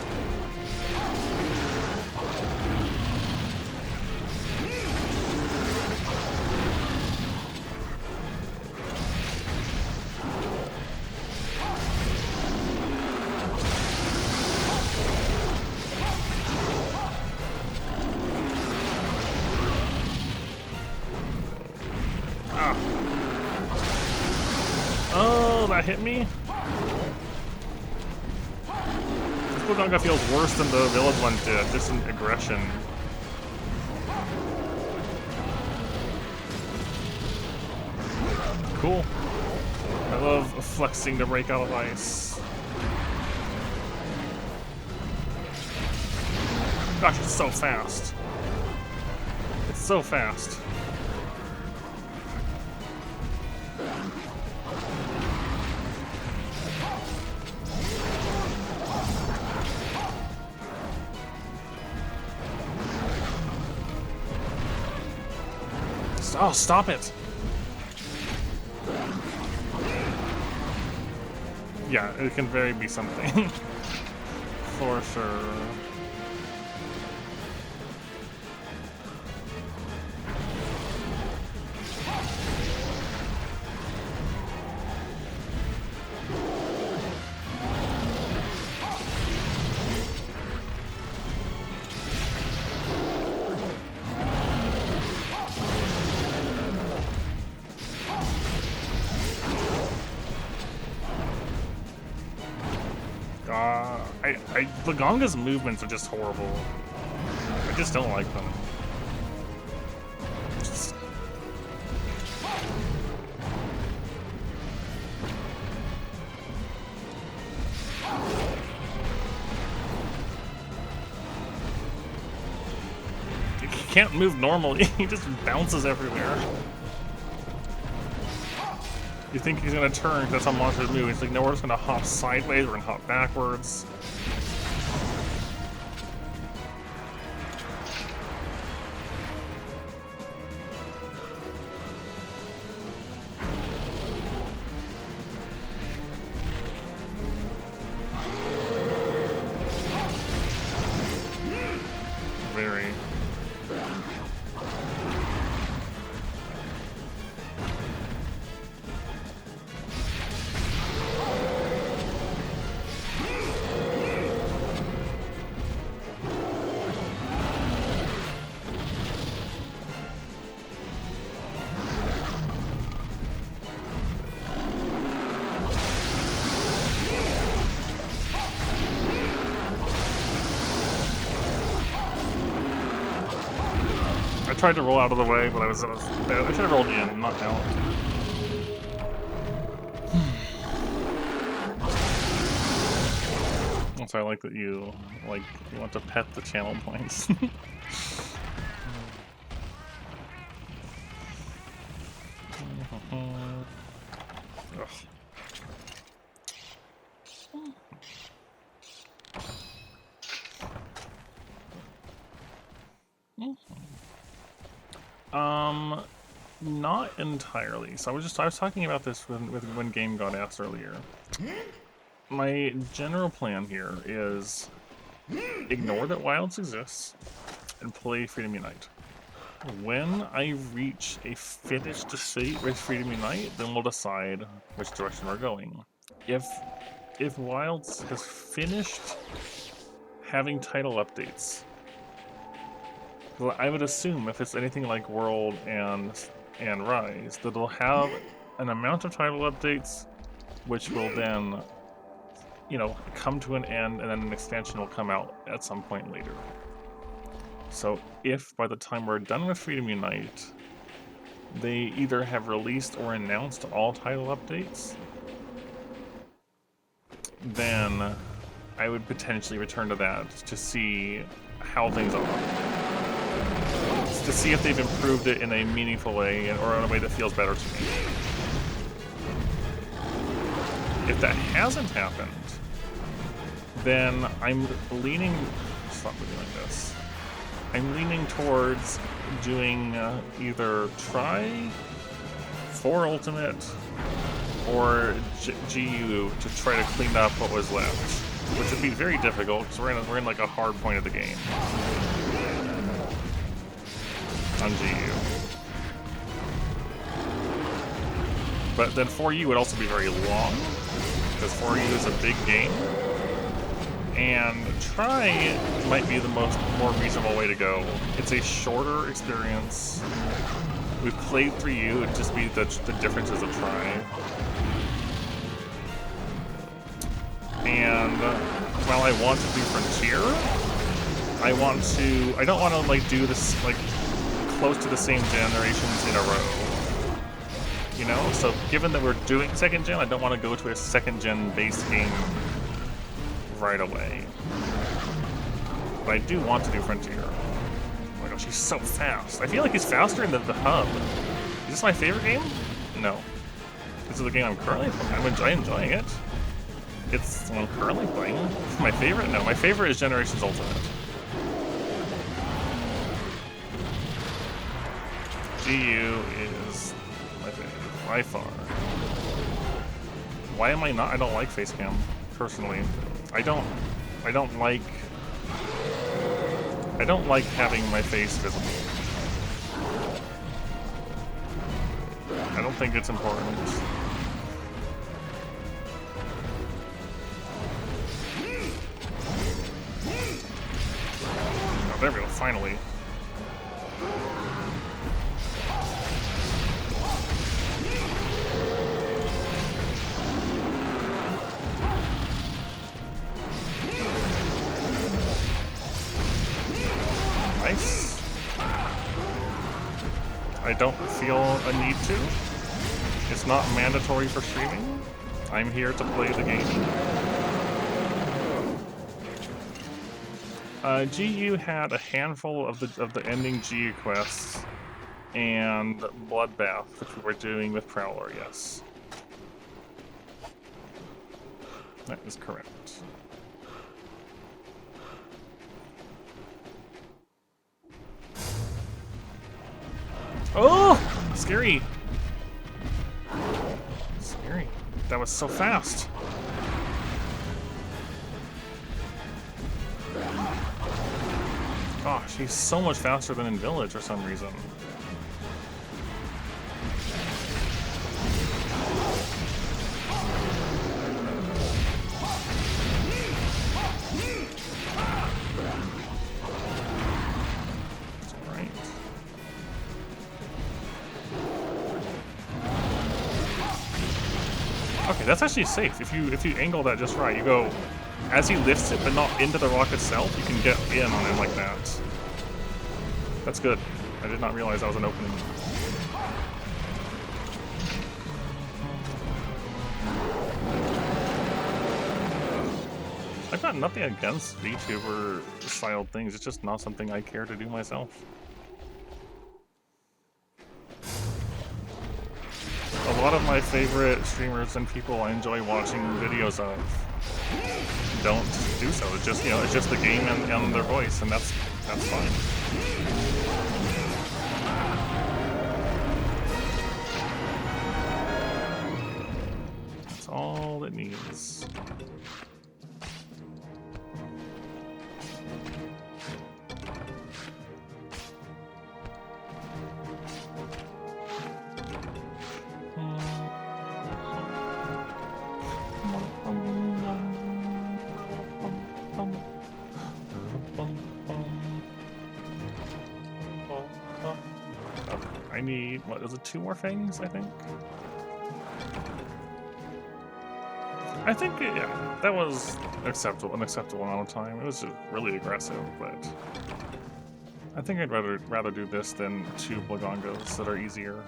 Oh, that hit me? This Buganga feels worse than the village one did, just in aggression. Cool. I love flexing to break out of ice. Gosh, it's so fast. It's so fast. Oh, stop it! Yeah, it can very be something. For sure. Buganga's movements are just horrible. I just don't like them. He can't move normally. He just bounces everywhere. You think he's gonna turn, that's how monsters move. It's like, no, we're just gonna hop sideways, we're gonna hop backwards. Very. tried to roll out of the way, but I should have rolled in, not out. Also, I like that you want to pet the channel points. Not entirely. So I was talking about this when Game got asked earlier. My general plan here is ignore that Wilds exists and play Freedom Unite. When I reach a finished state with Freedom Unite, then we'll decide which direction we're going. If Wilds has finished having title updates, well, I would assume if it's anything like World and Rise, that it'll have an amount of title updates, which will then, you know, come to an end, and then an expansion will come out at some point later. So if by the time we're done with Freedom Unite, they either have released or announced all title updates, then I would potentially return to that to see how things are. To see if they've improved it in a meaningful way or in a way that feels better to me. If that hasn't happened, then I'm leaning... Stop moving like this. I'm leaning towards doing either try for Ultimate or GU to try to clean up what was left, which would be very difficult because we're in like a hard point of the game on GU. But then 4U would also be very long because 4U is a big game. And try might be the more reasonable way to go. It's a shorter experience. We've played 3U, it'd just be the differences of try. And while I want to do Frontier, I don't want to like do this like close to the same generations in a row. You know, so given that we're doing 2nd gen, I don't want to go to a 2nd gen base game right away. But I do want to do Frontier. Oh my gosh, he's so fast. I feel like he's faster than the hub. Is this my favorite game? No. This is the game I'm currently playing. I'm enjoying it. It's the one I'm currently playing. My favorite? No, my favorite is Generations Ultimate. GU is my favorite, by far. Why am I not? I don't like Facecam, personally. I don't like having my face visible. I don't think it's important. Oh, there we go, finally. Nice. I don't feel a need to. It's not mandatory for streaming. I'm here to play the game. GU had a handful of the ending GU quests and Bloodbath, which we were doing with Prowler, yes. That is correct. Oh! Scary! Scary. That was so fast. Gosh, he's so much faster than in Village for some reason. Okay, that's actually safe. If you angle that just right, you go as he lifts it, but not into the rock itself. You can get in on him like that. That's good. I did not realize that was an opening. I've got nothing against VTuber style things, it's just not something I care to do myself. A lot of my favorite streamers and people I enjoy watching videos of don't do so. It's just, you know, it's just the game and their voice, and that's fine. That's all it needs. I need, what is it, 2 more things, I think? I think, yeah, that was an acceptable amount of time. It was really aggressive, but I think I'd rather do this than 2 Blagongos that are easier.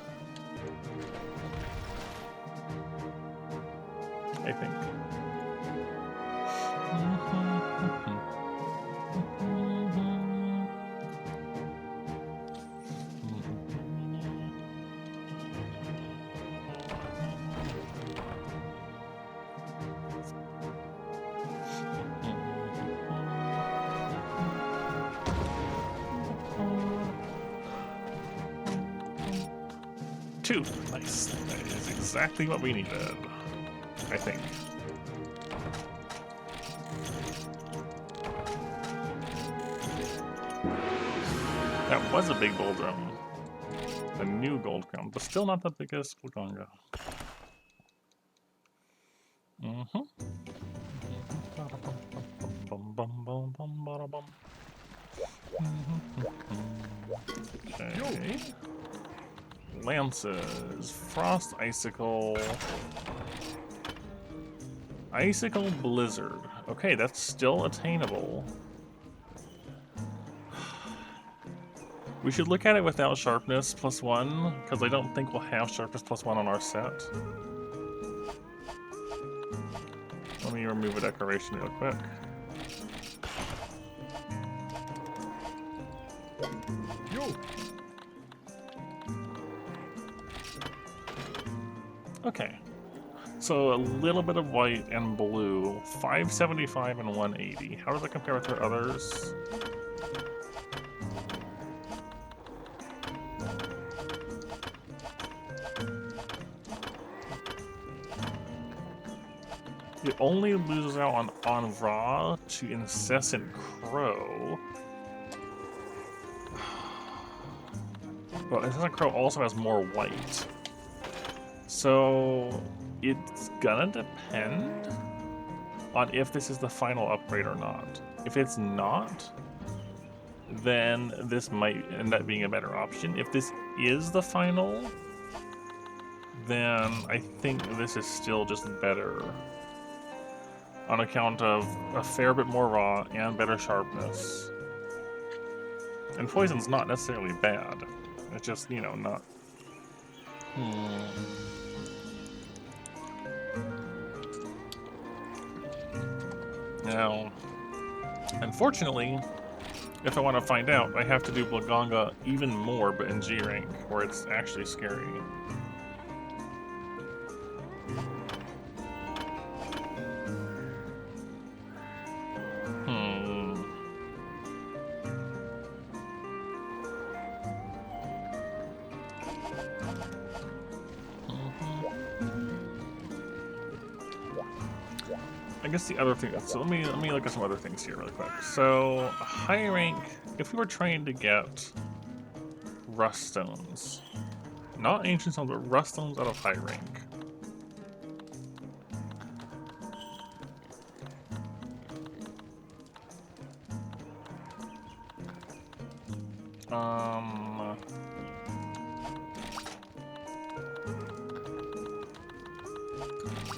I think. 2. Nice. That is exactly what we needed, I think. That was a big gold drum. The new gold crown, but still not the biggest Blagonga. Okay. Lances. Frost Icicle. Icicle Blizzard. Okay, that's still attainable. We should look at it without sharpness +1, because I don't think we'll have sharpness +1 on our set. Let me remove a decoration real quick. Okay, so a little bit of white and blue, 575 and 180. How does that compare with our others? It only loses out on Raw to Incessant Crow. But Incessant Crow also has more white. So it's gonna depend on if this is the final upgrade or not. If it's not, then this might end up being a better option. If this is the final, then I think this is still just better on account of a fair bit more raw and better sharpness. And poison's not necessarily bad. It's just, you know, not... Now, unfortunately, if I want to find out, I have to do Blagonga even more, but in G rank, where it's actually scary. I guess the other thing, so let me look at some other things here really quick. So high rank, if we were trying to get rust stones, not ancient stones, but rust stones out of high rank.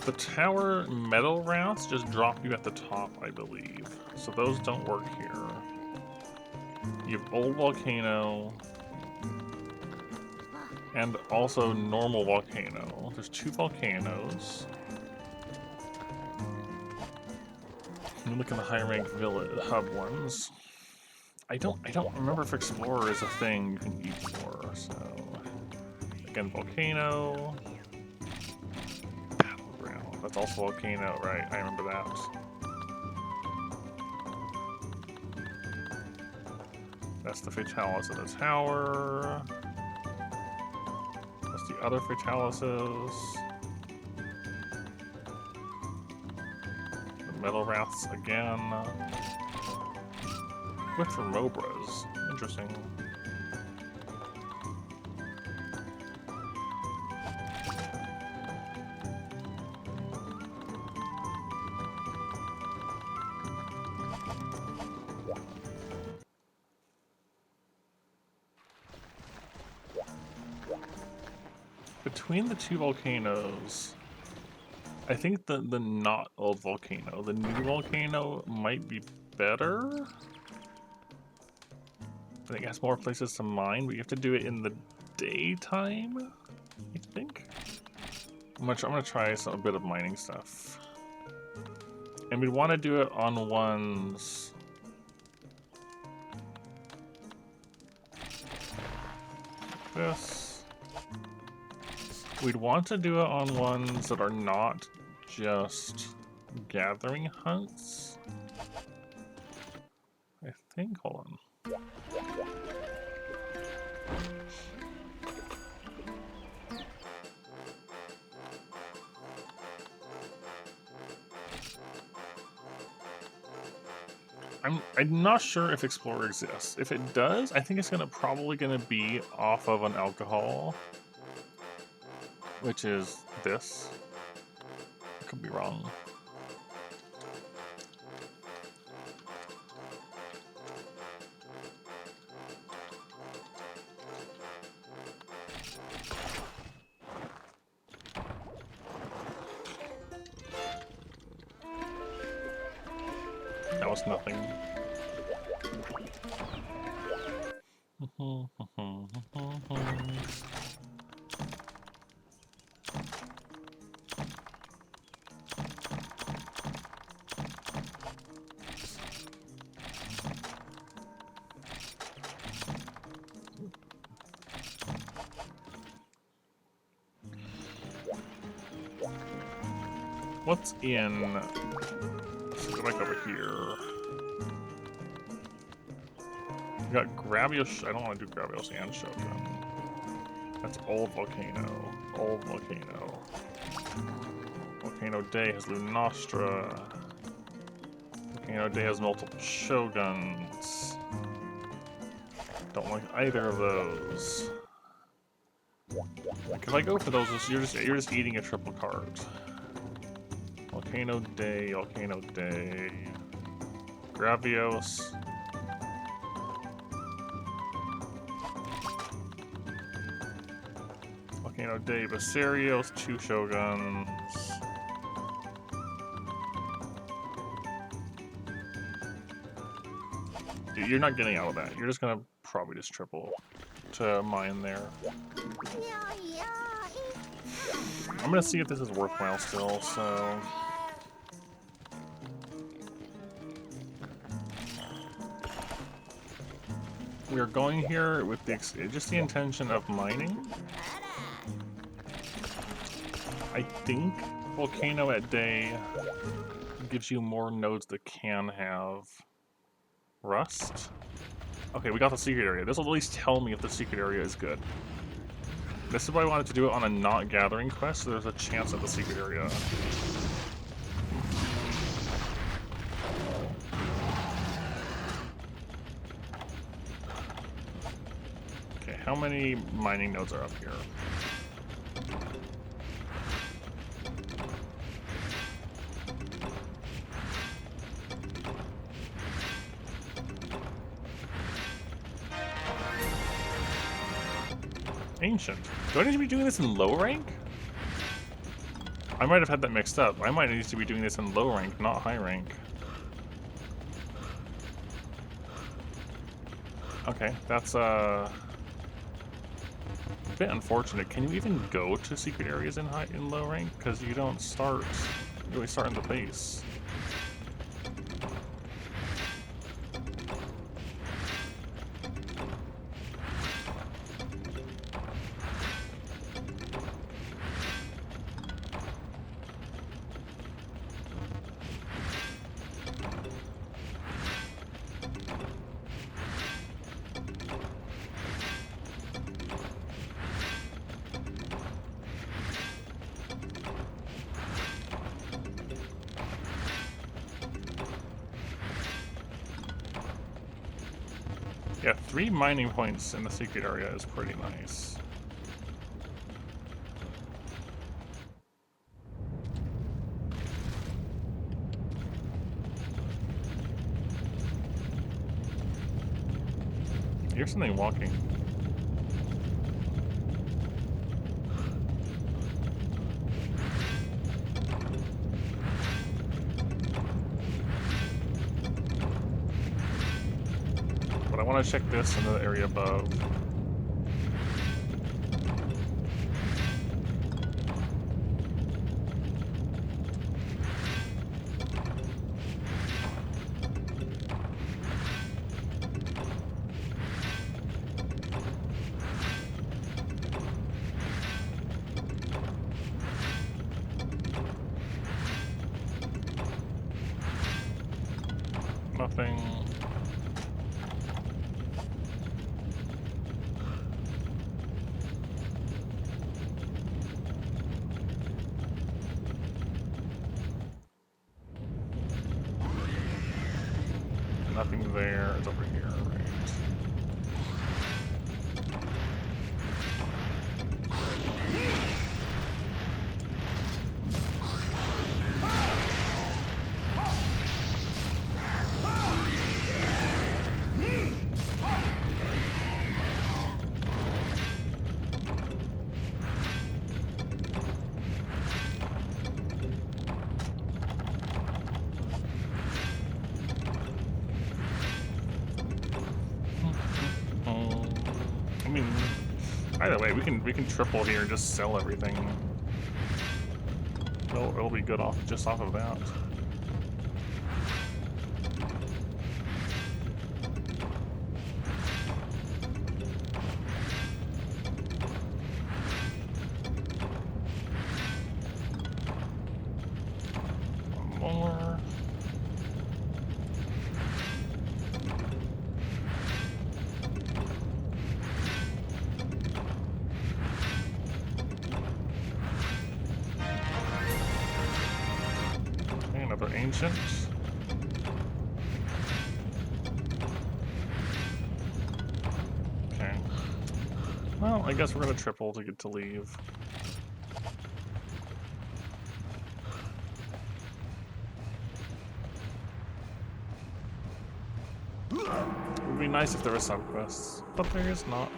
The tower metal routes just drop you at the top, I believe. So those don't work here. You have Old Volcano. And also normal volcano. There's 2 volcanoes. Let me look at the high rank village hub ones. I don't remember if Explorer is a thing you can eat for, so again volcano. Battleground. That's also volcano, right? I remember that. That's the Fatalis of the tower. That's the other Fatalises. The Metal Wraths again. With Remobras. Interesting. Between the 2 volcanoes, I think the not old volcano, the new volcano might be better. I think it has more places to mine, but you have to do it in the daytime, I think. I'm gonna try a bit of mining stuff. And we'd want to do it on ones... this. We'd want to do it on ones that are not just gathering hunts. I think, hold on. I'm not sure if Explorer exists. If it does, I think it's probably gonna be off of an alcohol, which is this. I could be wrong. That was nothing. What's in... Let's go back over here. We got Gravios... I don't want to do Gravios and Shogun. That's old volcano. Old volcano. Volcano Day has Lunastra. Volcano Day has multiple Shoguns. Don't like either of those. Like if I go for those, you're just eating a triple card. Volcano Day, Volcano Day, Gravios. Volcano Day, Basarios, 2 Shoguns. Dude, you're not getting out of that. You're just gonna probably just triple to mine there. I'm gonna see if this is worthwhile still, so... We are going here with just the intention of mining. I think Volcano at Day gives you more nodes that can have rust. Okay, we got the secret area. This will at least tell me if the secret area is good. This is why I wanted to do it on a not gathering quest, so there's a chance at the secret area. Okay, how many mining nodes are up here? Ancient. Do I need to be doing this in low rank? I might have had that mixed up. I might need to be doing this in low rank, not high rank. Okay, that's a bit unfortunate. Can you even go to secret areas in low rank? Because you don't start. You always start in the base. Yeah, 3 mining points in the secret area is pretty nice. Here's something walking. But I want to check this in the area above. Nothing. Nothing there. It's over here, right? I mean, either way, we can triple here and just sell everything. It'll be good off just off of that. One more. Another ancient. Okay. Well, I guess we're gonna triple to get to leave. It would be nice if there was subquests, but there is not.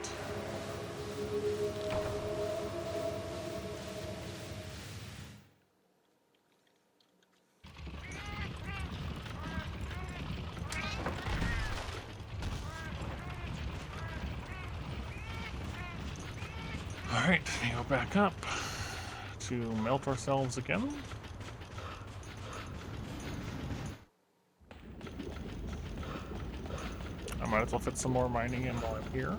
Alright, we go back up to melt ourselves again. I might as well fit some more mining in while I'm here.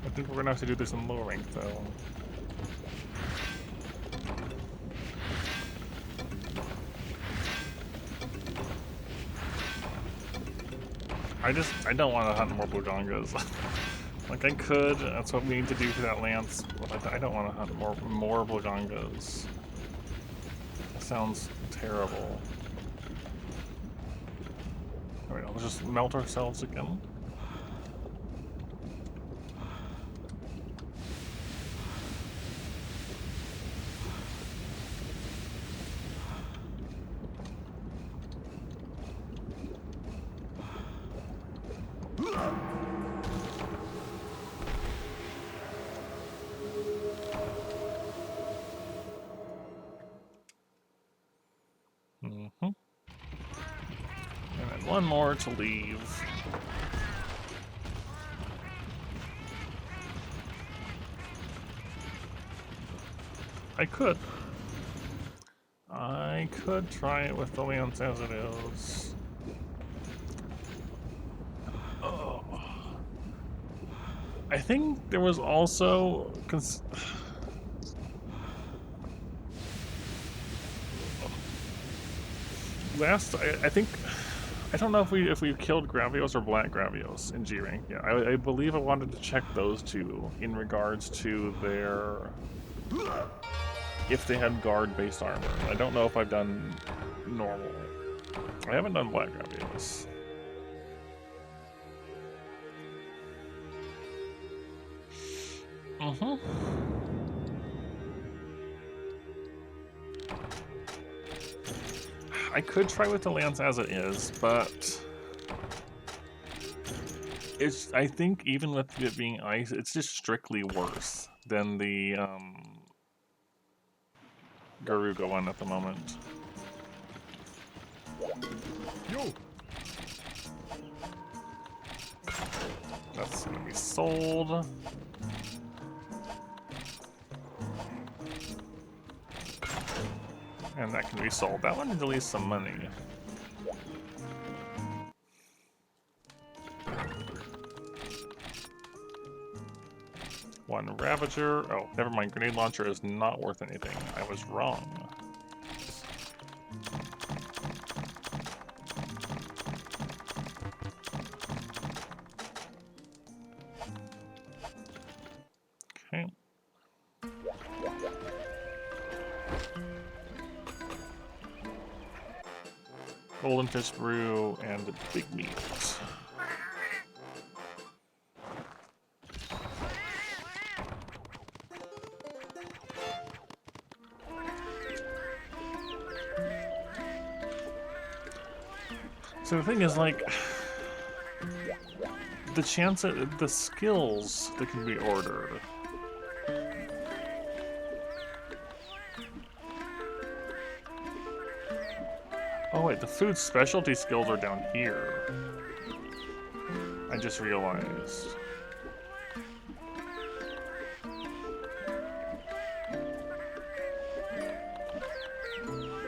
I think we're gonna have to do this in low rank though. I don't want to hunt more Bugongas. Like I could, that's what we need to do for that lance, but I don't want to hunt more Bugongas. That sounds terrible. Alright, let's just melt ourselves again. one more to leave. I could try it with the lance as it is. Oh. I think there was also I think I don't know if we killed Gravios or Black Gravios in G rank. Yeah, I believe I wanted to check those two in regards to their if they had guard based armor. I don't know if I've done normal. I haven't done Black Gravios. I could try with the lance as it is, but it's. I think even with it being ice, it's just strictly worse than the Garuga one at the moment. Yo. That's gonna be sold. And that can be sold. That one needs at least some money. One Ravager. Oh, never mind. Grenade launcher is not worth anything. I was wrong. Okay. Golden fish brew and big meat. So the thing is, like, the chance that the skills that can be ordered. Oh wait, the food specialty skills are down here. I just realized.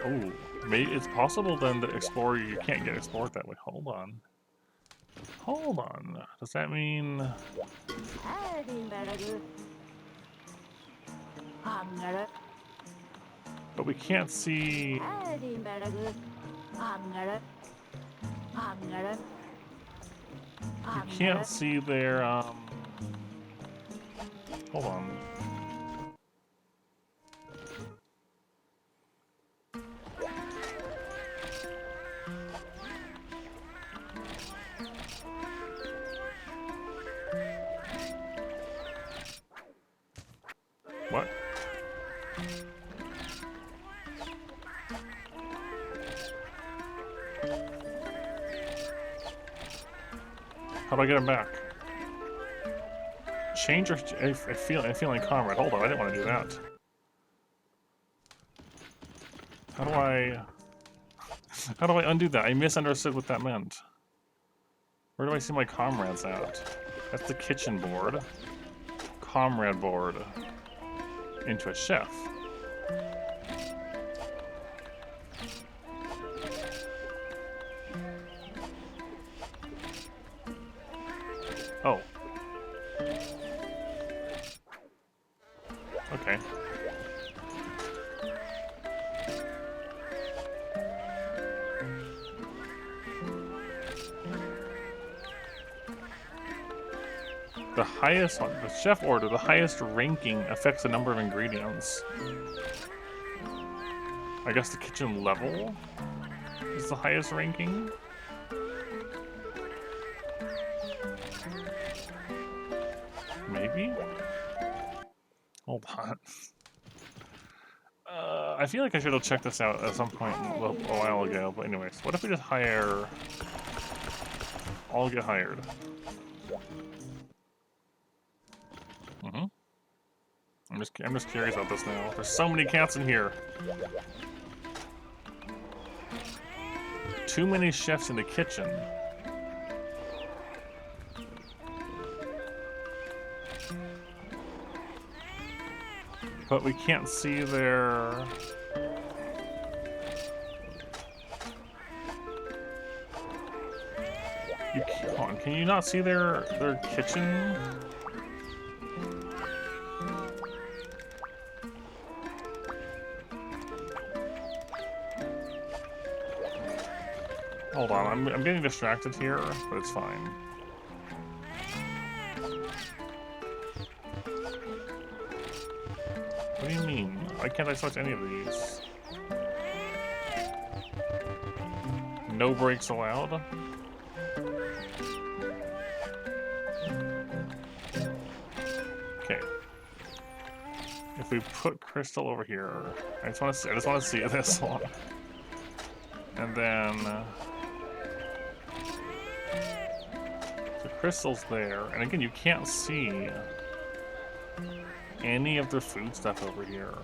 Oh, maybe it's possible then that Explorer, you can't get Explored that way. Hold on. Hold on. Does that mean... But we can't see... You can't see their, Hold on. What? How do I get him back? Change or I feel like comrade. Hold on, I didn't want to do that. How do I undo that? I misunderstood what that meant. Where do I see my comrades at? That's the kitchen board. Comrade board. Into a chef. Oh. Okay. The highest one, the chef order, the highest ranking affects the number of ingredients. I guess the kitchen level is the highest ranking. Maybe? Hold on. I feel like I should have checked this out at some point a while ago, but anyways, what if we just hire... All get hired. I'm just curious about this now. There's so many cats in here. too many chefs in the kitchen. But we can't see their... Can you not see their kitchen? Hold on, I'm getting distracted here, but it's fine. What do you mean? Why can't I select any of these? No breaks allowed? Okay. If we put Crystal over here, I just want to see this one. And then the Crystal's there, and again, you can't see any of the food stuff over here.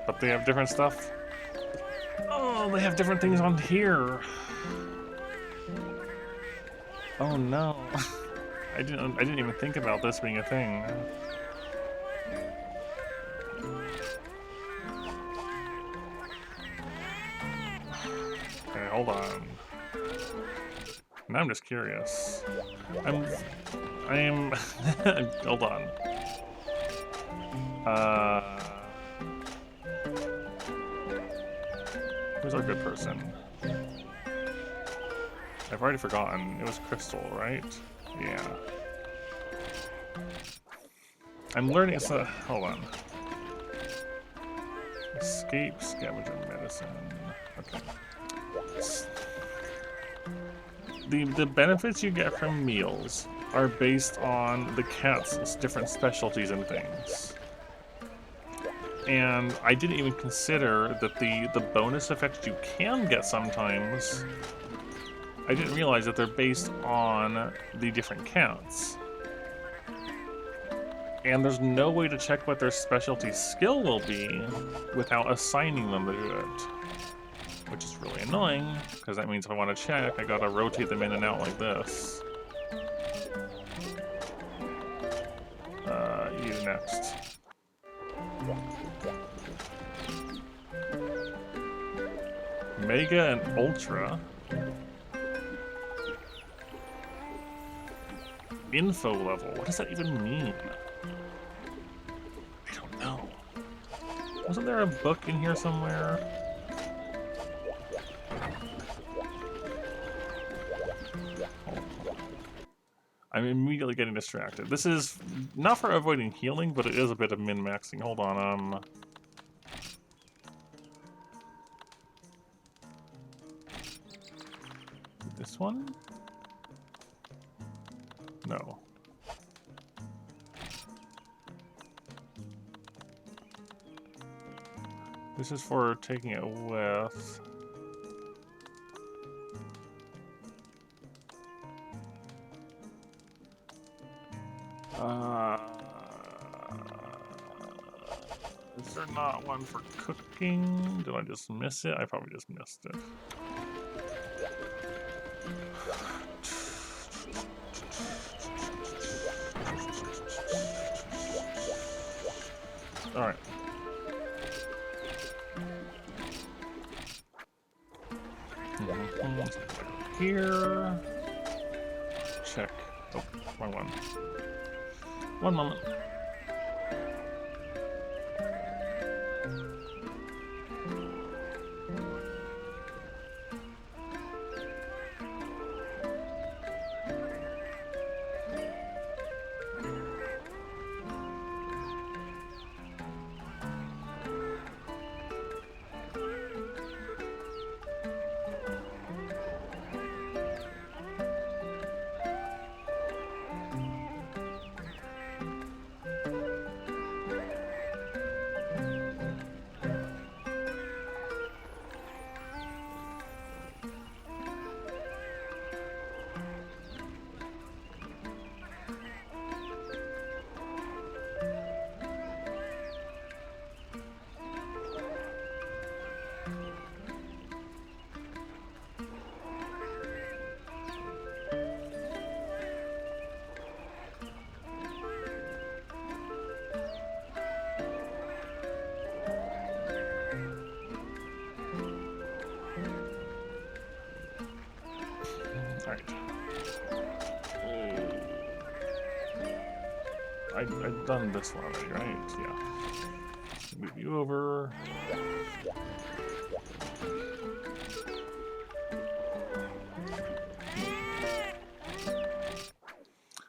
But they have different stuff. Oh, they have different things on here. Oh no. I didn't even think about this being a thing. Okay, hold on. Now I'm just curious. I'm hold on. Who's our good person? I've already forgotten. It was Crystal, right? Yeah. I'm learning. So hold on. Escape, scavenger, medicine. Okay. The benefits you get from meals are based on the cat's different specialties and things. And I didn't even consider that the bonus effects you can get sometimes, I didn't realize that they're based on the different cats. And there's no way to check what their specialty skill will be without assigning them to it. Which is really annoying, because that means if I want to check, I gotta rotate them in and out like this. You next. Mega and Ultra. Info level. What does that even mean? I don't know. Wasn't there a book in here somewhere? I'm immediately getting distracted. This is not for avoiding healing, but it is a bit of min-maxing. Hold on, this one? No. This is for taking it with... is there not one for cooking? Did I just miss it? I probably just missed it. All right. Here. Check. Oh, wrong one. One moment. I've done this one already, right? Yeah. Move you over.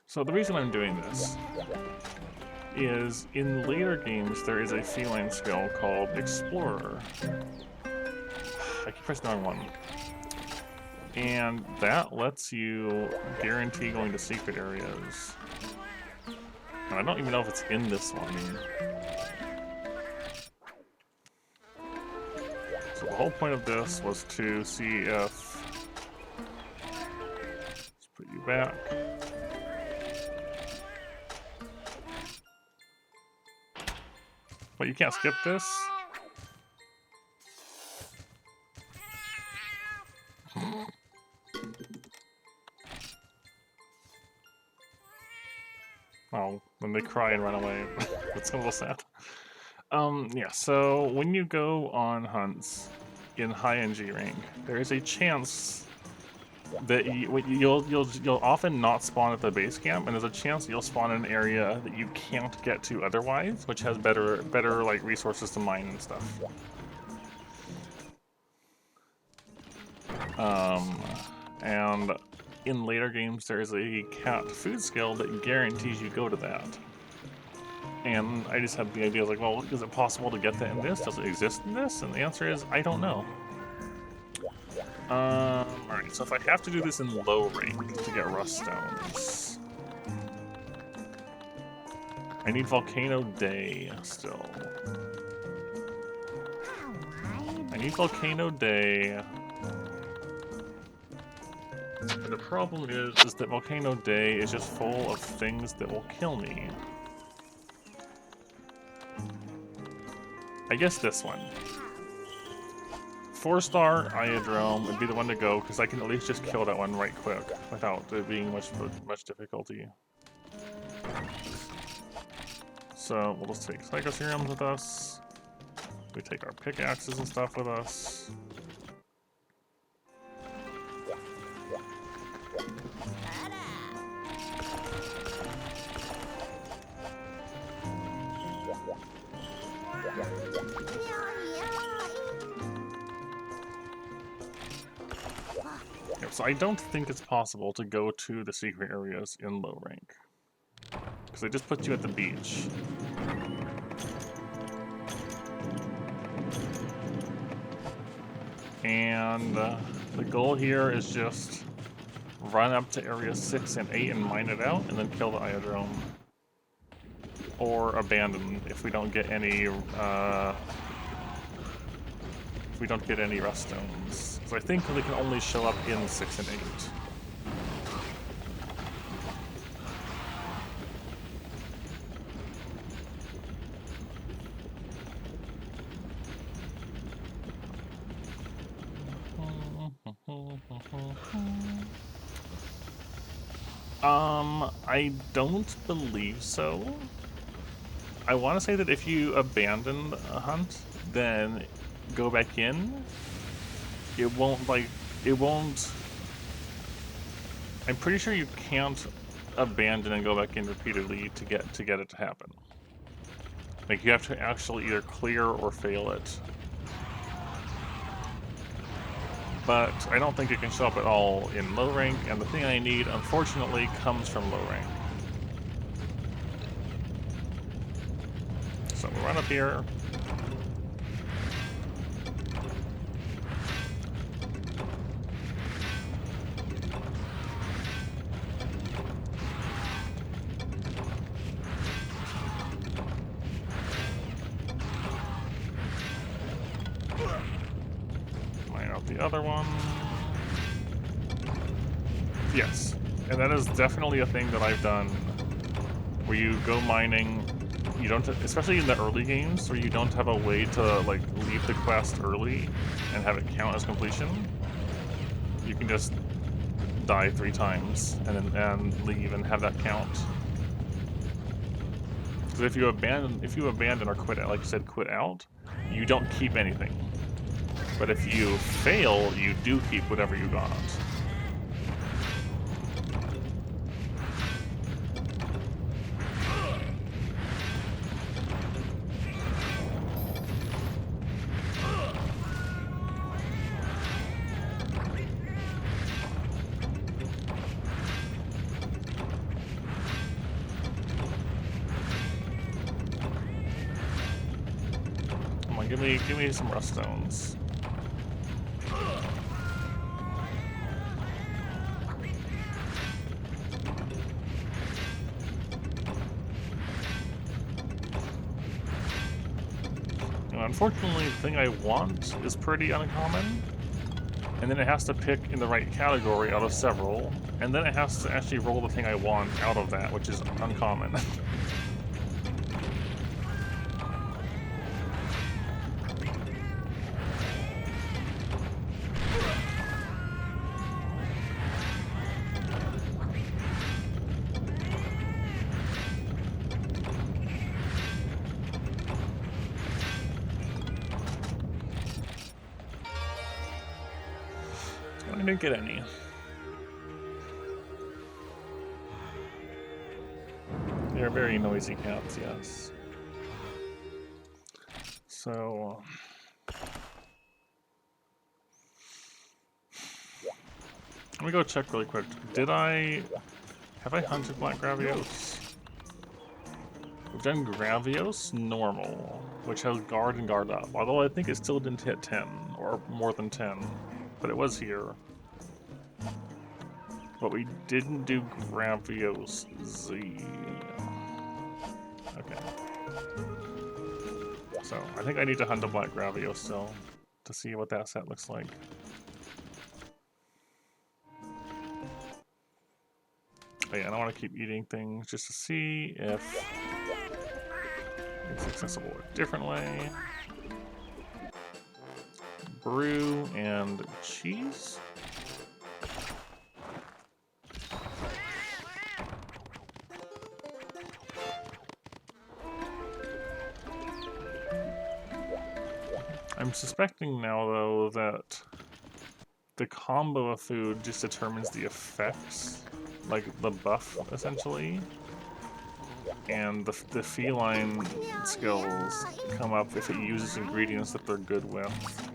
So the reason I'm doing this is in later games there is a feline skill called Explorer. I keep pressing the wrong one. And that lets you guarantee going to secret areas. And I don't even know if it's in this one. So the whole point of this was to see if... Let's put you back. But you can't skip this? Oh, when they cry and run away. That's a little sad. Yeah, so when you go on hunts in high NG rank, there is a chance that you'll often not spawn at the base camp, and there's a chance you'll spawn in an area that you can't get to otherwise, which has better like resources to mine and stuff. And in later games, there is a cat food skill that guarantees you go to that. And I just had the idea, like, well, is it possible to get that in this? Does it exist in this? And the answer is, I don't know. Alright, so if I have to do this in low rank to get rust stones, I need Volcano Day still. I need Volcano Day. And the problem is that Volcano Day is just full of things that will kill me. I guess this one. 4-star Iodrome would be the one to go, because I can at least just kill that one right quick without it being much difficulty. So we'll just take Psycho Serums with us. We take our pickaxes and stuff with us. So I don't think it's possible to go to the secret areas in low rank, because they just put you at the beach. And the goal here is just run up to area 6 and 8 and mine it out, and then kill the Iodrome. Or abandon if we don't get any rust stones. So I think they can only show up in 6 and 8. I don't believe so. I want to say that if you abandon a hunt, then go back in, it won't, I'm pretty sure you can't abandon and go back in repeatedly to get it to happen. Like, you have to actually either clear or fail it. But I don't think it can show up at all in low rank, and the thing I need, unfortunately, comes from low rank. So we'll run up here. Mine out the other one. Yes, and that is definitely a thing that I've done, where you go mining. You don't, especially in the early games, where you don't have a way to like leave the quest early and have it count as completion. You can just die 3 times and leave and have that count. Because if you abandon or quit out, like you said, quit out, you don't keep anything. But if you fail, you do keep whatever you got. on, give me some rust stones. Unfortunately, the thing I want is pretty uncommon, and then it has to pick in the right category out of several, and then it has to actually roll the thing I want out of that, which is uncommon. I didn't get any. They're very noisy cats, yes. So, let me go check really quick. Have I hunted black Gravios? We've done Gravios normal, which has guard and guard up, although I think it still didn't hit 10, or more than 10, but it was here. But we didn't do Gravios Z. Okay. So, I think I need to hunt a black Gravios still, to see what that set looks like. But yeah, I don't want to keep eating things just to see if it's accessible a different way. Brew and cheese. I'm suspecting now, though, that the combo of food just determines the effects, like the buff, essentially. And the feline skills come up if it uses ingredients that they're good with.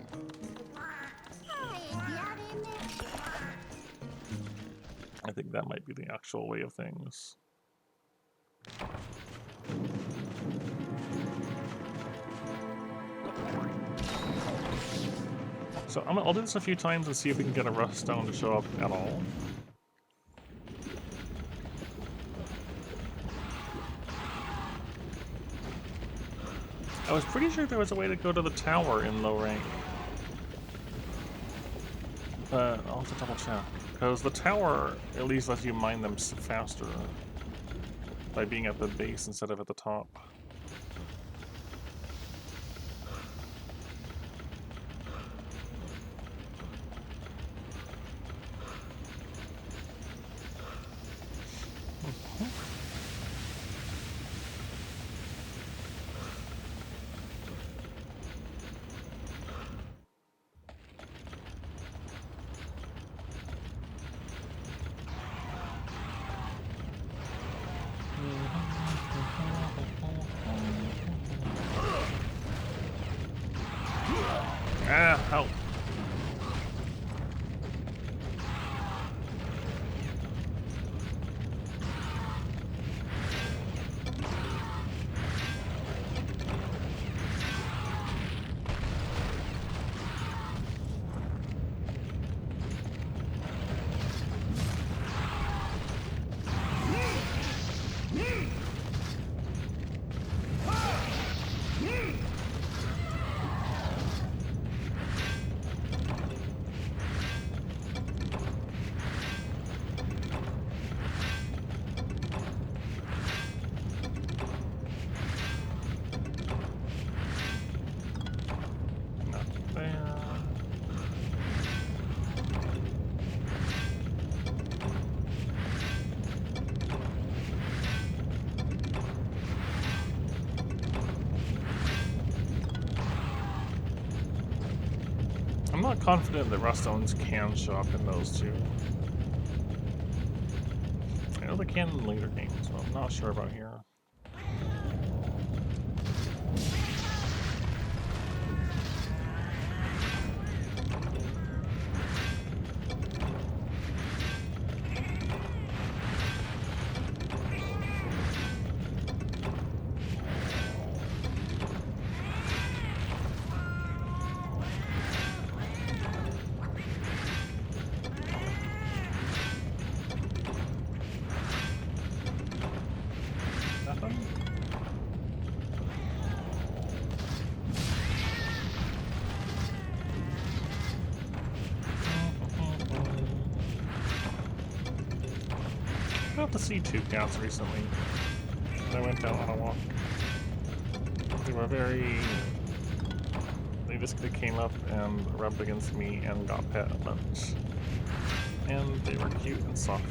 I think that might be the actual way of things. So I'll do this a few times and see if we can get a rust stone to show up at all. I was pretty sure there was a way to go to the tower in low rank. But I'll have to double check. Because the tower at least lets you mine them faster by being at the base instead of at the top. Ah, help. I'm not confident that rust stones can show up in those two. I know they can in later games, but I'm not sure about here. got to see two cats recently. I went out on a walk. They were they just came up and rubbed against me and got pet a bunch. And they were cute and soft.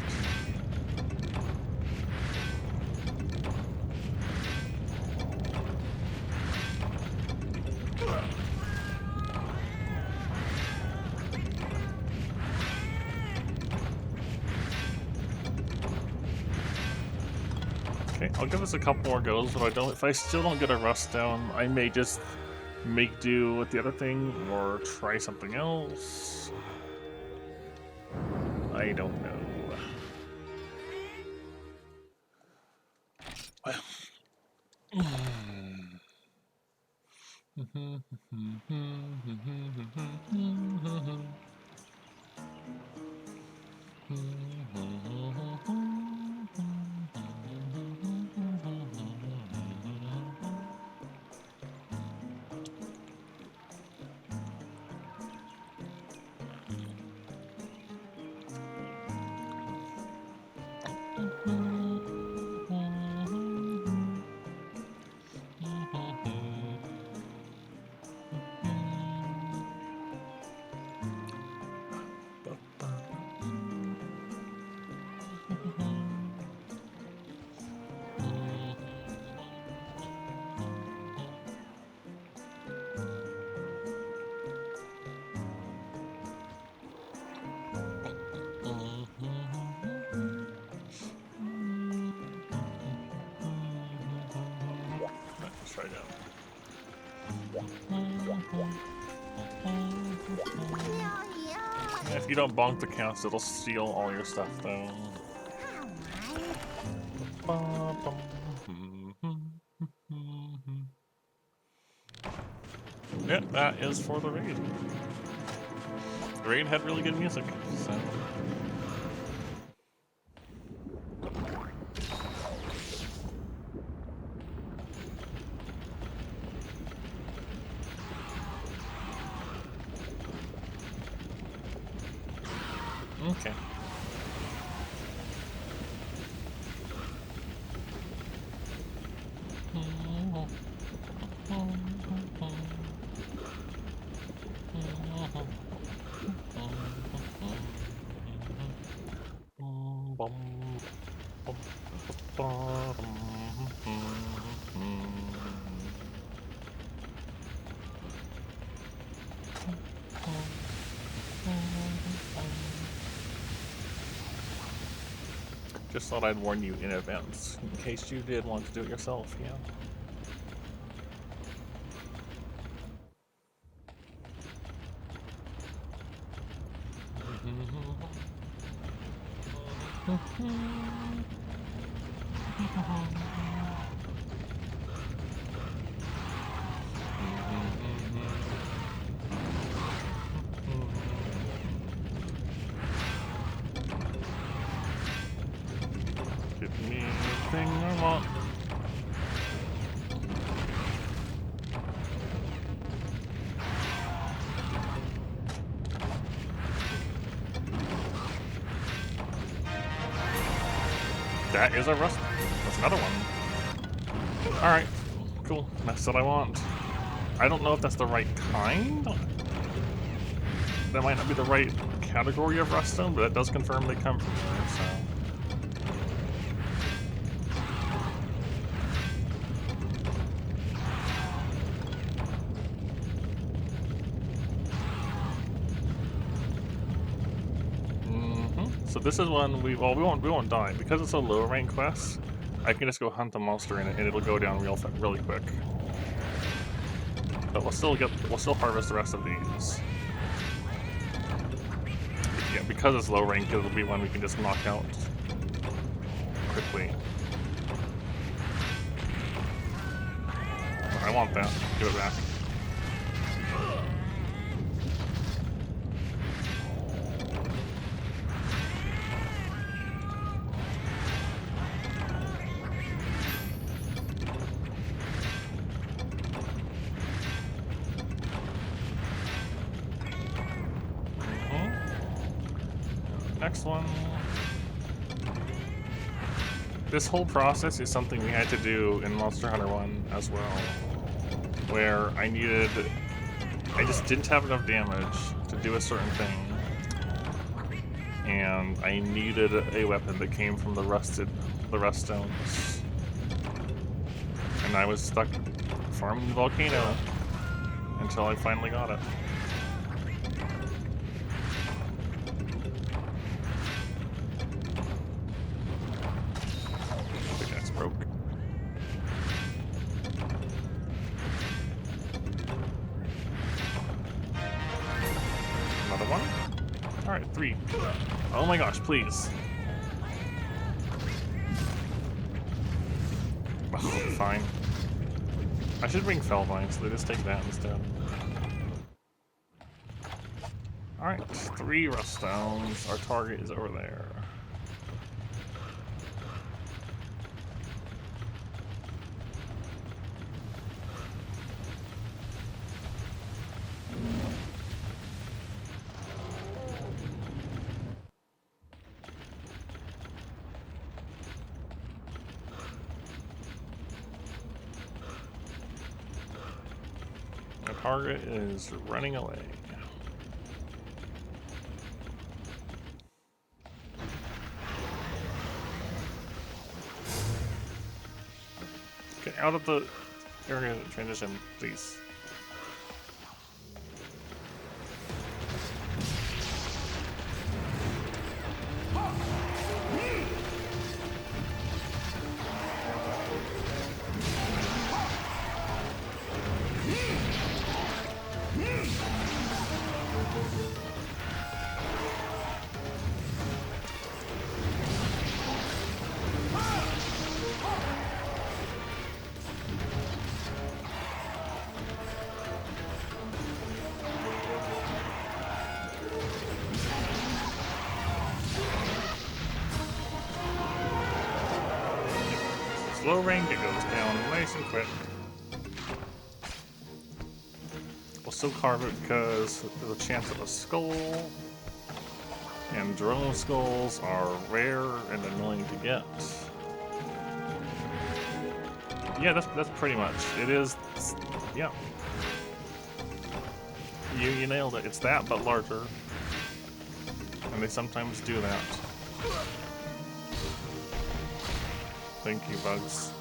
Okay, I'll give this a couple more goes, but if I still don't get a rust down, I may just make do with the other thing or try something else. I don't know. Let's try again. If you don't bonk the counts, it'll steal all your stuff, though. Yeah, that is for the raid. The raid had really good music, so. Okay. Just thought I'd warn you in advance, in case you did want to do it yourself, yeah. Give me anything I want. That is a rust. That's another one. Alright, cool. That's what I want. I don't know if that's the right kind. That might not be the right category of ruststone, but it does confirm they come from there, so. So this is one we won't die because it's a low rank quest. I can just go hunt a monster in it and it'll go down really quick. But we'll still harvest the rest of these. Yeah, because it's low rank, it'll be one we can just knock out quickly. I want that. Give it back. Next one. This whole process is something we had to do in Monster Hunter 1 as well, where I just didn't have enough damage to do a certain thing, and I needed a weapon that came from the rust stones, and I was stuck farming the volcano until I finally got it. Broke. Another one? Alright, 3. Oh my gosh, please. Oh, fine. I should bring Fellvine, so they just take that instead. Alright, 3 rust stones. Our target is over there. The target is running away. Get out of the area of transition, please. Slow range, it goes down nice and quick. We'll still carve it because there's a chance of a skull, and drone skulls are rare and annoying to get. Yeah, that's pretty much it. Is yeah. You nailed it. It's that, but larger, and they sometimes do that. Thank you, bugs.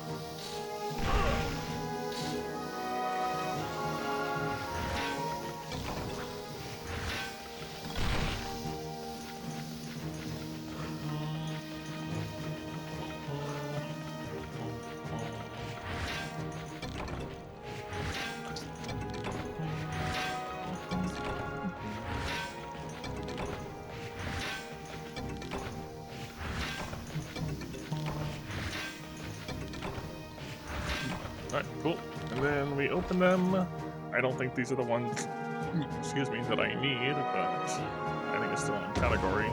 Alright, cool. And then we open them. I don't think these are the ones, excuse me, that I need, but I think it's still in category.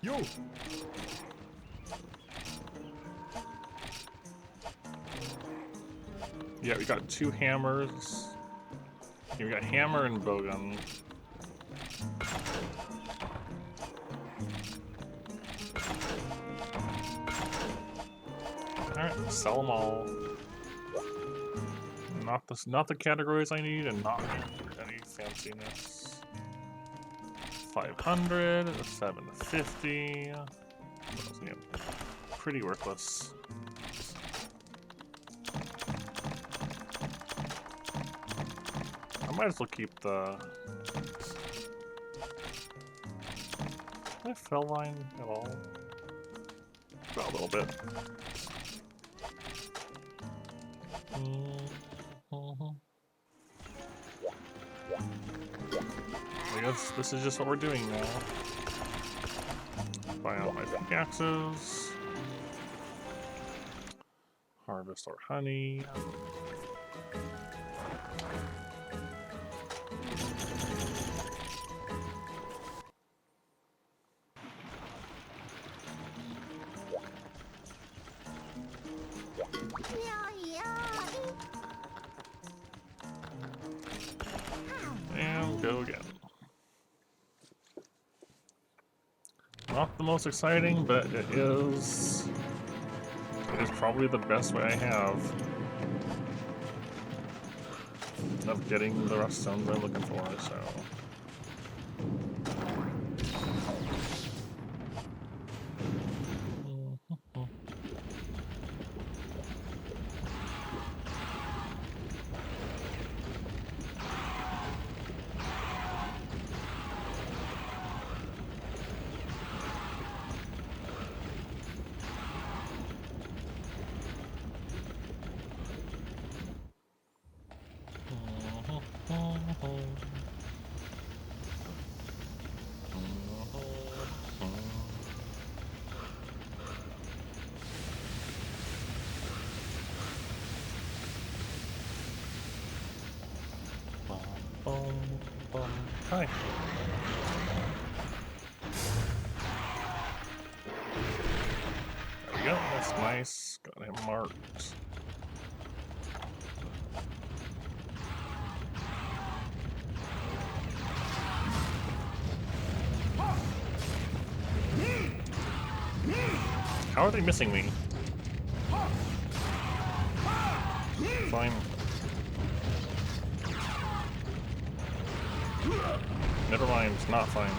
Yo! Yeah, we got 2 hammers. Yeah, we got hammer and bowgun. Alright, sell them all. Not the categories I need, and not any fanciness. 500, 750. Yeah, pretty worthless. I might as well keep the. Did I fell line at all? Well, a little bit. I guess this is just what we're doing now. Buy out my pickaxes. Harvest our honey. Not the most exciting, but it is probably the best way I have of getting the rust stones I'm looking for, so. Hi. There we go, that's nice. Got him marked. How are they missing me? Fine. Never mind, it's not fine.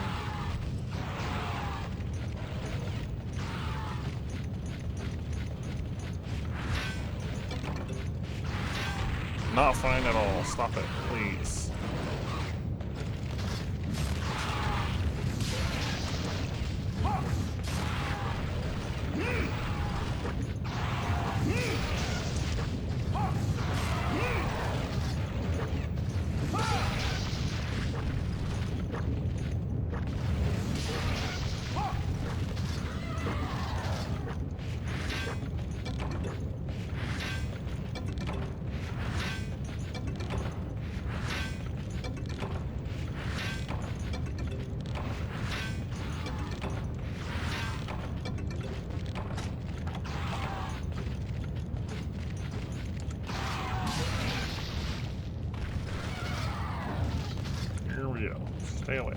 Not fine at all. Stop it, please. Here we go. Stay away.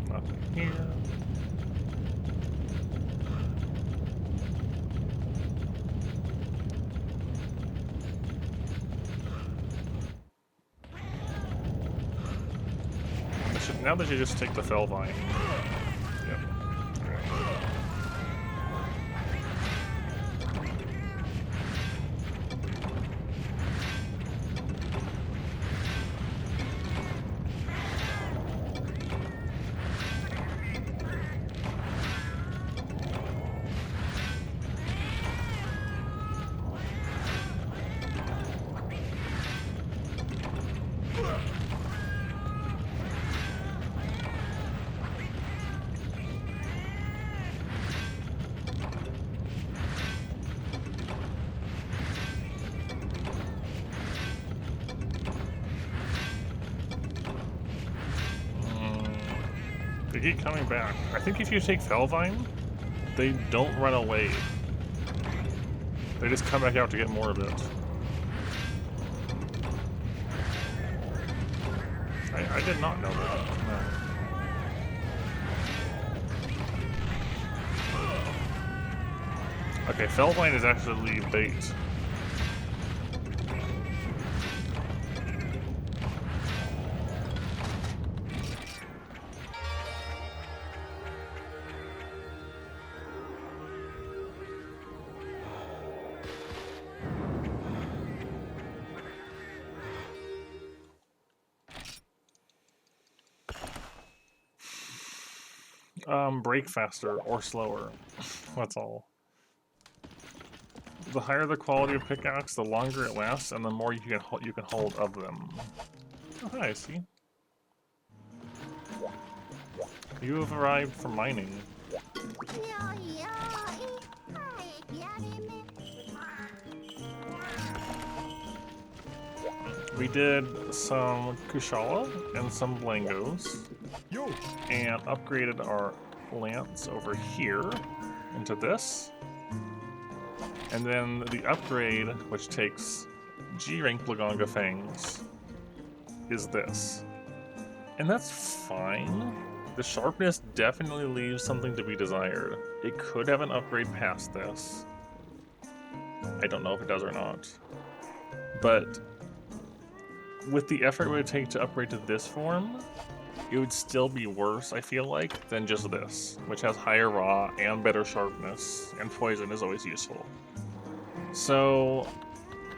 Nothing here. Now that you just take the fell vine. Yep. They keep coming back. I think if you take Felvine, they don't run away. They just come back out to get more of it. I did not know that. No. Okay, Felvine is actually bait. Break faster or slower. That's all. The higher the quality of pickaxe, the longer it lasts, and the more you can hold of them. Oh, hi, I see. You have arrived for mining. we did some Kushala and some Blangos, and upgraded our lance over here into this. And then the upgrade, which takes G-rank Blaganga Fangs, is this. And that's fine. The sharpness definitely leaves something to be desired. It could have an upgrade past this. I don't know if it does or not. But with the effort it would take to upgrade to this form, it would still be worse, I feel like, than just this, which has higher raw and better sharpness, and poison is always useful. So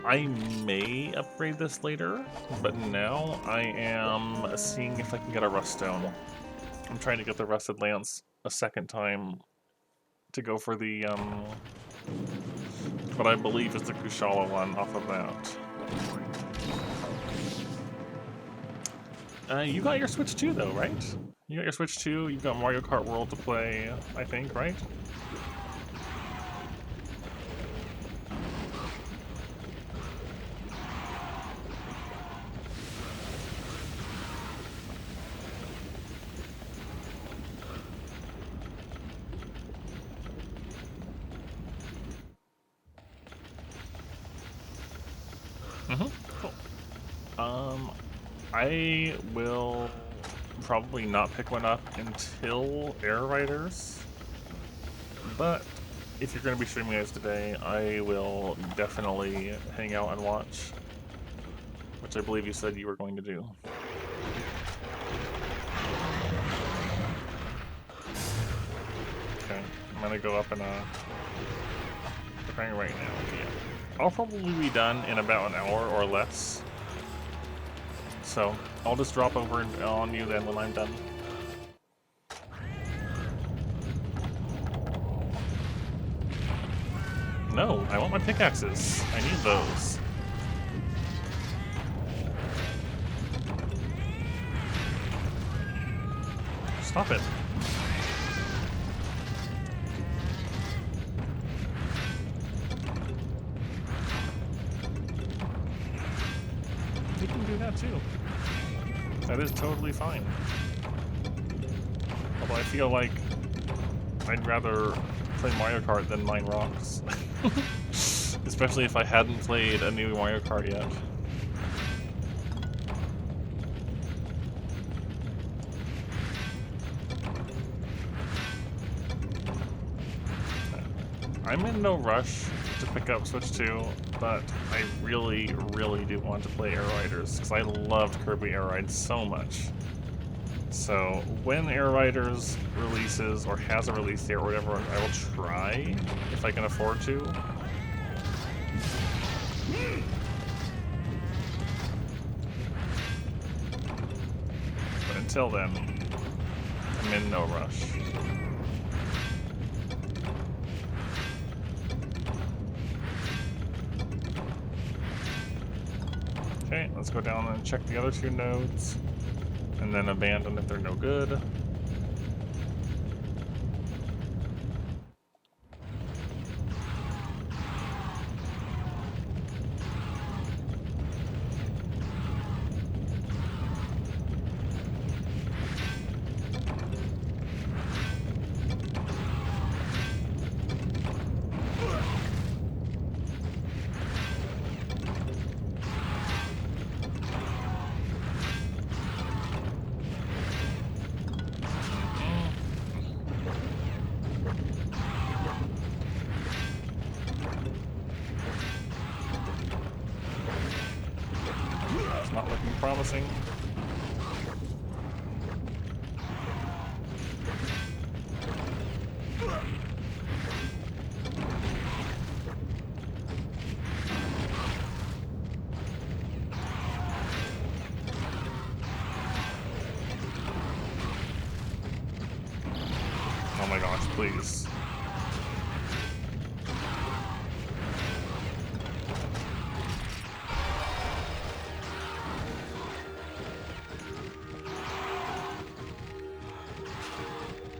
I may upgrade this later, but now I am seeing if I can get a rust stone. I'm trying to get the rusted lance a second time to go for the what I believe is the Kushala one off of that. You got your Switch 2 though, right? You got your Switch 2, you've got Mario Kart World to play, I think, right? Cool. I will probably not pick one up until Air Riders, but if you're going to be streaming this today, I will definitely hang out and watch, which I believe you said you were going to do. Okay, I'm going to go up and preparing right now. Yeah. I'll probably be done in about an hour or less. So I'll just drop over on you then when I'm done. No, I want my pickaxes. I need those. Stop it. You can do that too. That is totally fine. Although I feel like I'd rather play Mario Kart than mine rocks. Especially if I hadn't played a new Mario Kart yet. I'm in no rush to pick up Switch 2, but I really, really do want to play Air Riders, because I loved Kirby Air Ride so much. So when Air Riders releases, or has a release date or whatever, I will try, if I can afford to. But until then, I'm in no rush. Okay, let's go down and check the other two nodes, and then abandon if they're no good. Not looking promising. Oh my gosh, please.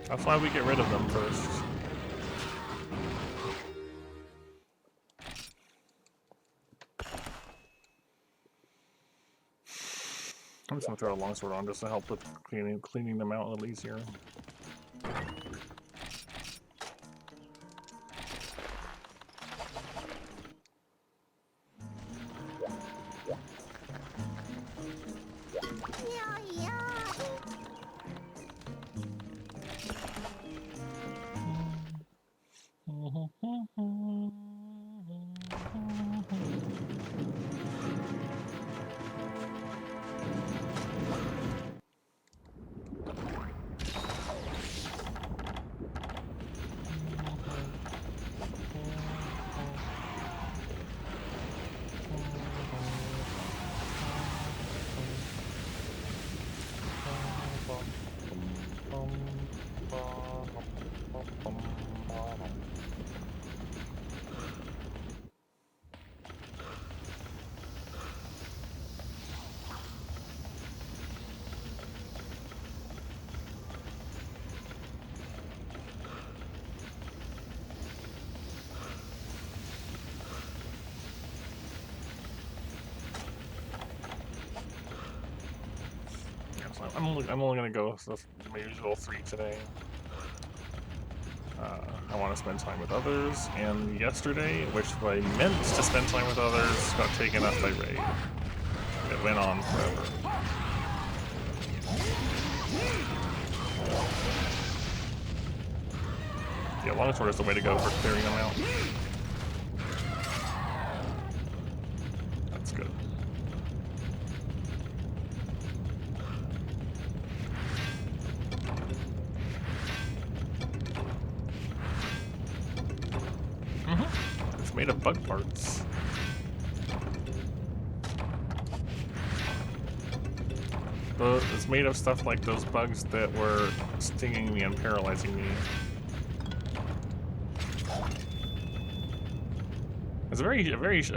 That's why we get rid of them first. I'm just gonna throw a longsword on just to help with cleaning them out a little easier. I'm only gonna go with my usual 3 today. I want to spend time with others, and yesterday, which I meant to spend time with others, got taken up by raid. It went on forever. Yeah, longsword is the way to go for clearing them out. That's good. It's made of bug parts. It's made of stuff like those bugs that were stinging me and paralyzing me. It's a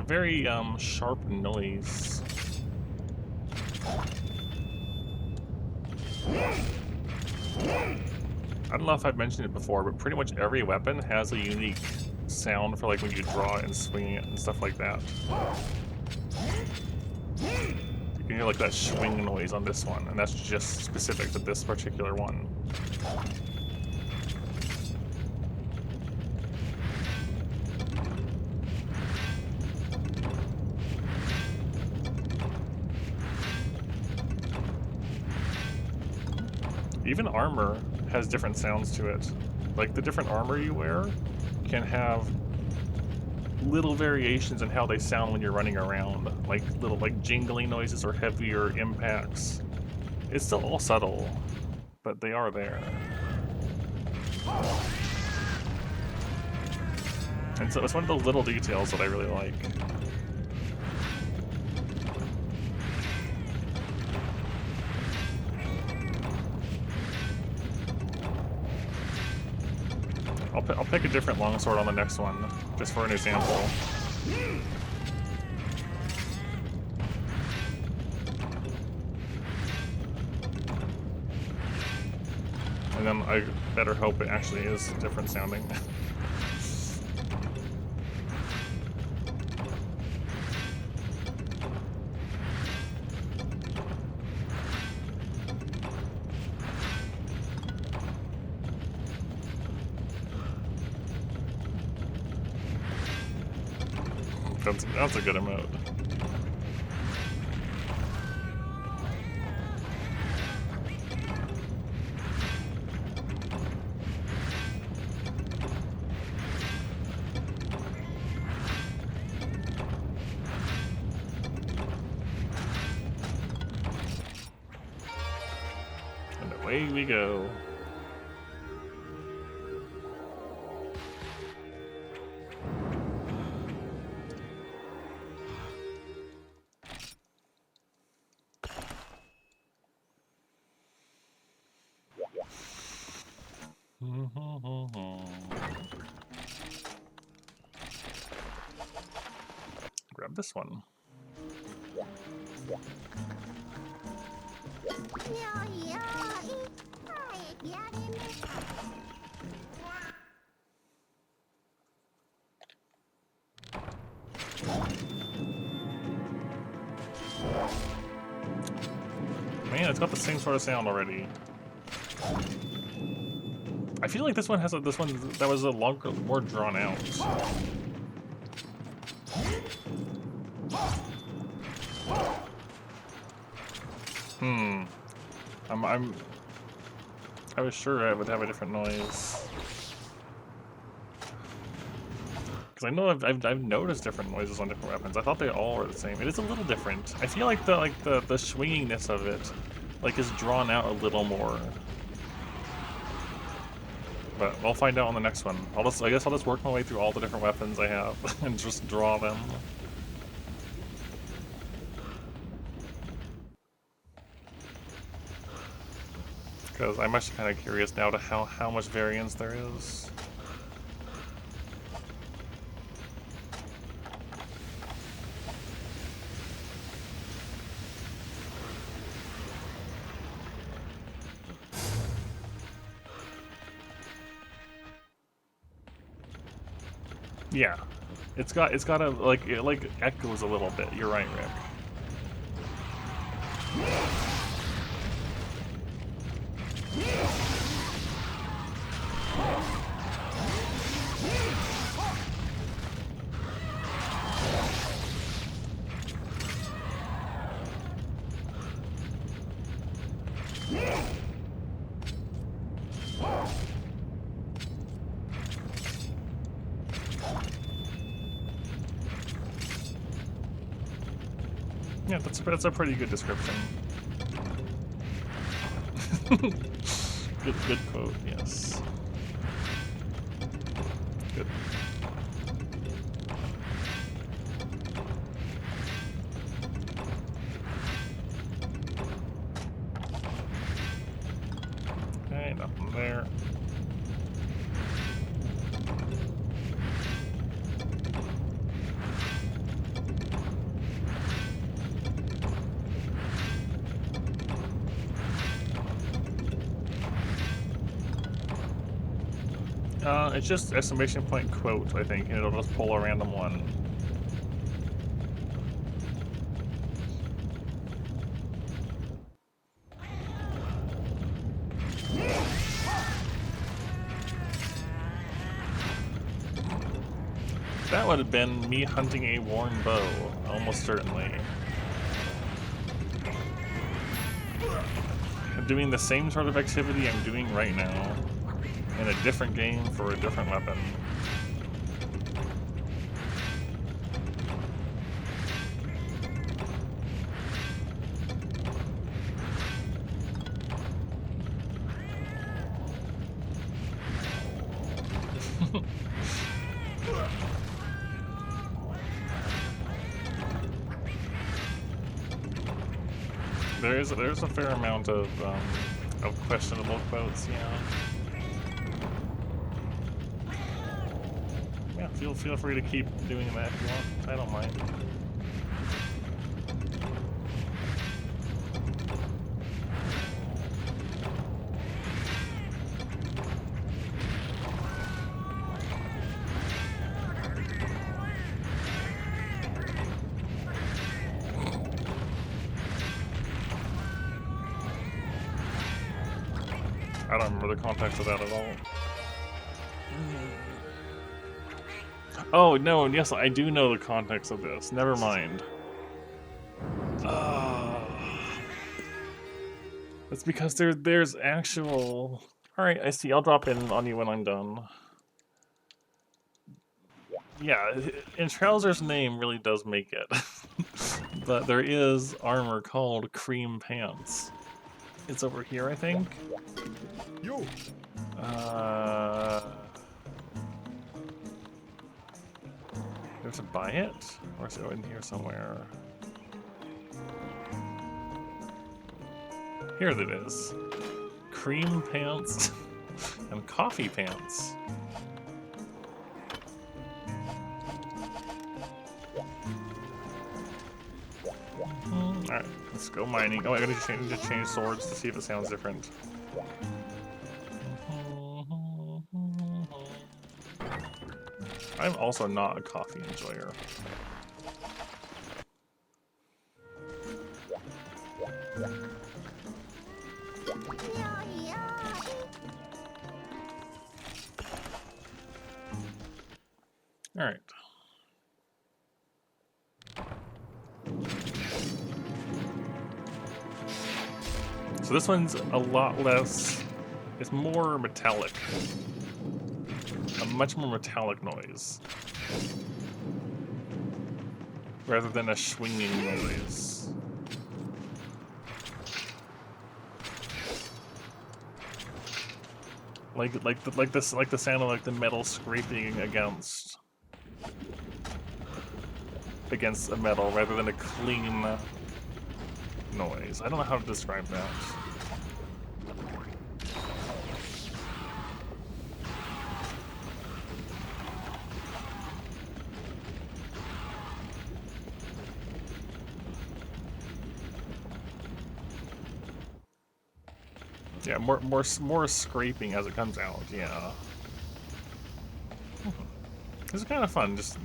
very sharp noise. I don't know if I've mentioned it before, but pretty much every weapon has a unique sound for like when you draw it and swing it and stuff like that. You can hear like that swing noise on this one, and that's just specific to this particular one. Even armor has different sounds to it. Like the different armor you wear can have little variations in how they sound when you're running around, like little jingling noises or heavier impacts. It's still all subtle, but they are there. And so it's one of those little details that I really like. I'll pick a different longsword on the next one, just for an example. And then I better hope it actually is different sounding. That's a good emote. And away we go. Grab this one. Man, it's got the same sort of sound already. I feel like this one has this one that was a longer, more drawn out. I was sure I would have a different noise. Because I know I've noticed different noises on different weapons. I thought they all were the same. It is a little different. I feel like the swinginess of it, like, is drawn out a little more. But we'll find out on the next one. I guess I'll just work my way through all the different weapons I have and just draw them. Because I'm actually kind of curious now to how much variance there is. Yeah, it's got a it like echoes a little bit. You're right, Rick. Yeah, that's a pretty good description. good quote, yes. Good. Okay, nothing there. It's just exclamation point quote, I think, and it'll just pull a random one. That would have been me hunting a worn bow, almost certainly. I'm doing the same sort of activity I'm doing right now, in a different game for a different weapon. There's a fair amount of questionable quotes, yeah. Yeah, feel free to keep doing that if you want. I don't mind. I don't remember the context of that at all. Oh, no, yes, I do know the context of this. Never mind. It's because there's actual... Alright, I see. I'll drop in on you when I'm done. Yeah, and Trouser's name really does make it. But there is armor called Cream Pants. It's over here, I think. Do I have to buy it? Or is it in here somewhere? Here it is. Cream Pants and Coffee Pants. Alright, let's go mining. Oh, I gotta change swords to see if it sounds different. I'm also not a coffee enjoyer. So this one's a lot less, it's more metallic. A much more metallic noise. Rather than a swinging noise. Like the sound of like the metal scraping against a metal rather than a clean noise. I don't know how to describe that. Yeah, more scraping as it comes out. Yeah, this is kind of fun. Just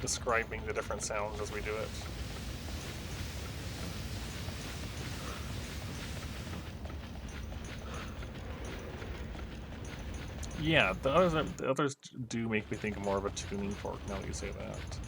describing the different sounds as we do it. Yeah, the others do make me think more of a tuning fork now that you say that.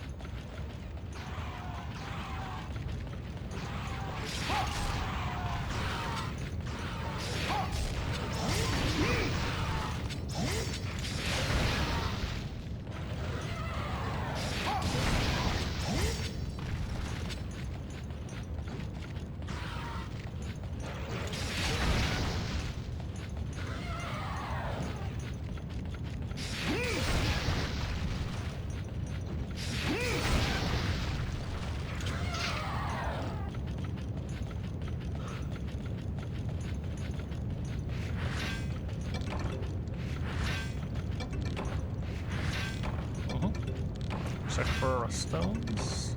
Check for stones.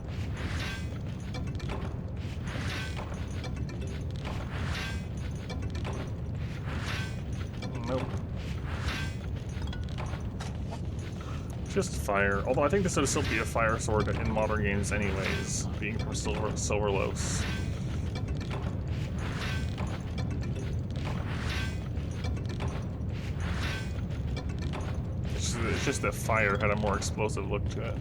Nope. Just fire. Although I think this would still be a fire sword in modern games anyways, being from Silverlos. It's just that fire had a more explosive look to it.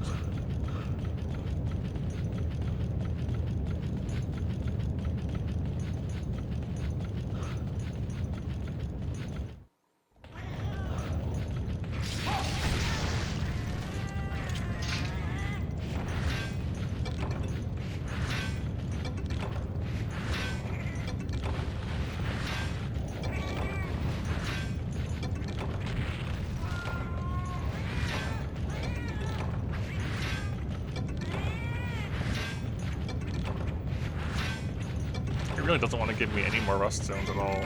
It really doesn't want to give me any more rust zones at all.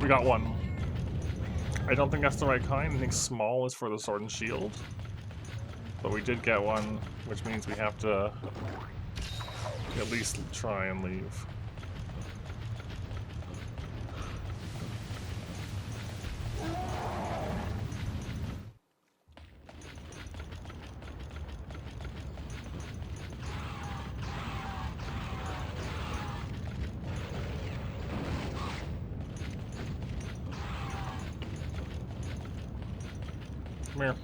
We got one. I don't think that's the right kind. I think small is for the sword and shield. But we did get one, which means we have to at least try and leave. Come here.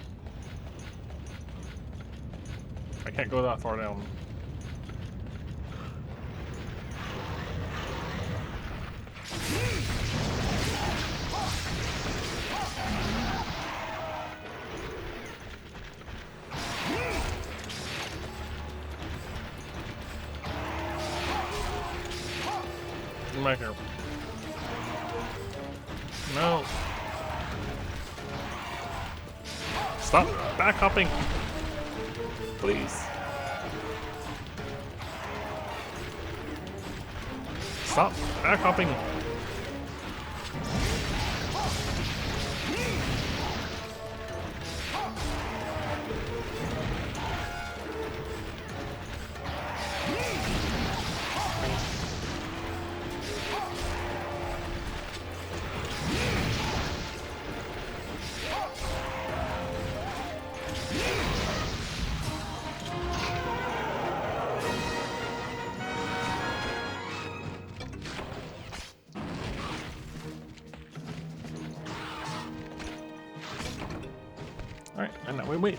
I can't go that far down. Come back here. No. Stop back hopping, please. Stop back hopping. Alright, and now we wait.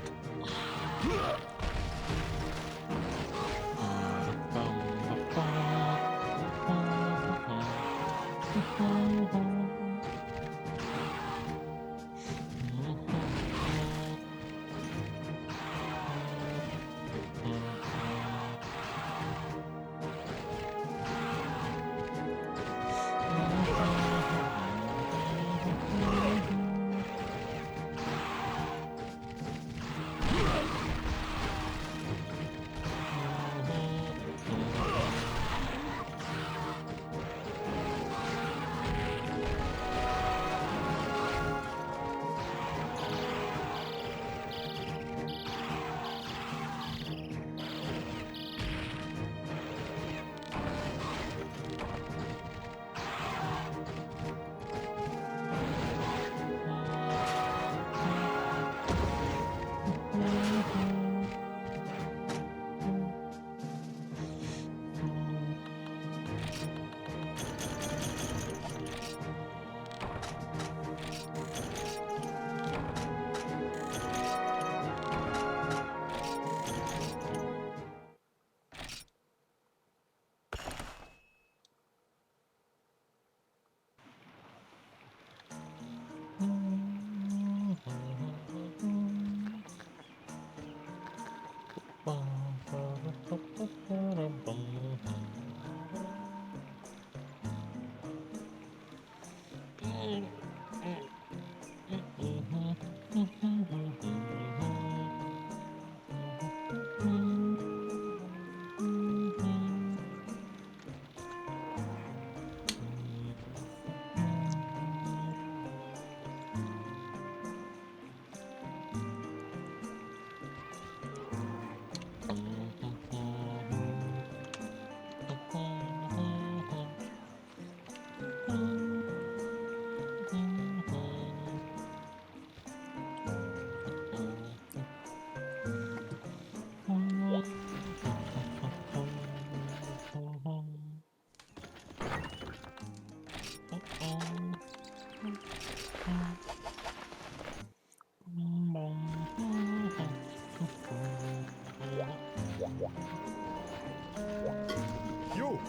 You.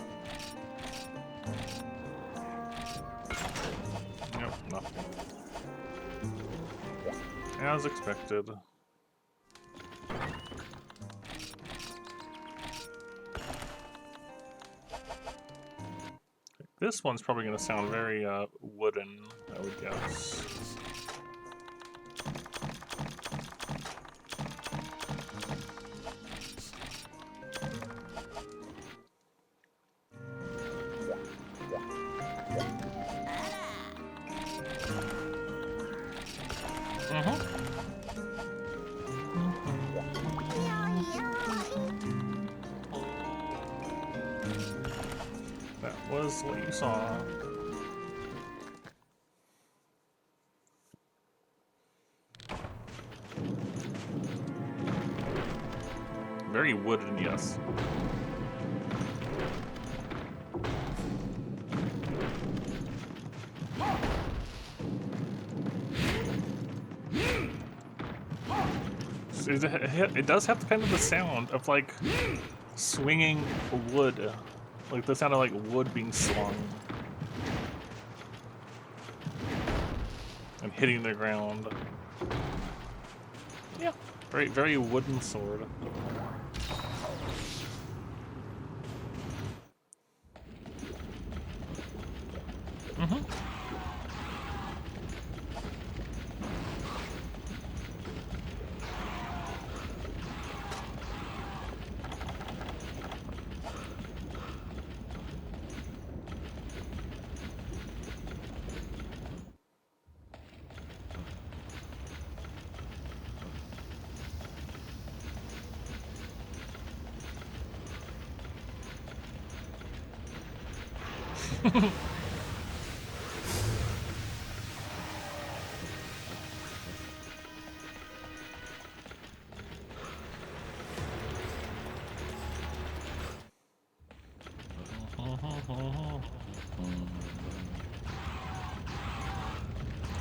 Nope, nothing. As expected. This one's probably going to sound very wooden, I would guess. That was what you saw. Very wooden, yes. It does have kind of the sound of like swinging wood, like the sound of like wood being swung and hitting the ground. Yeah, very wooden sword.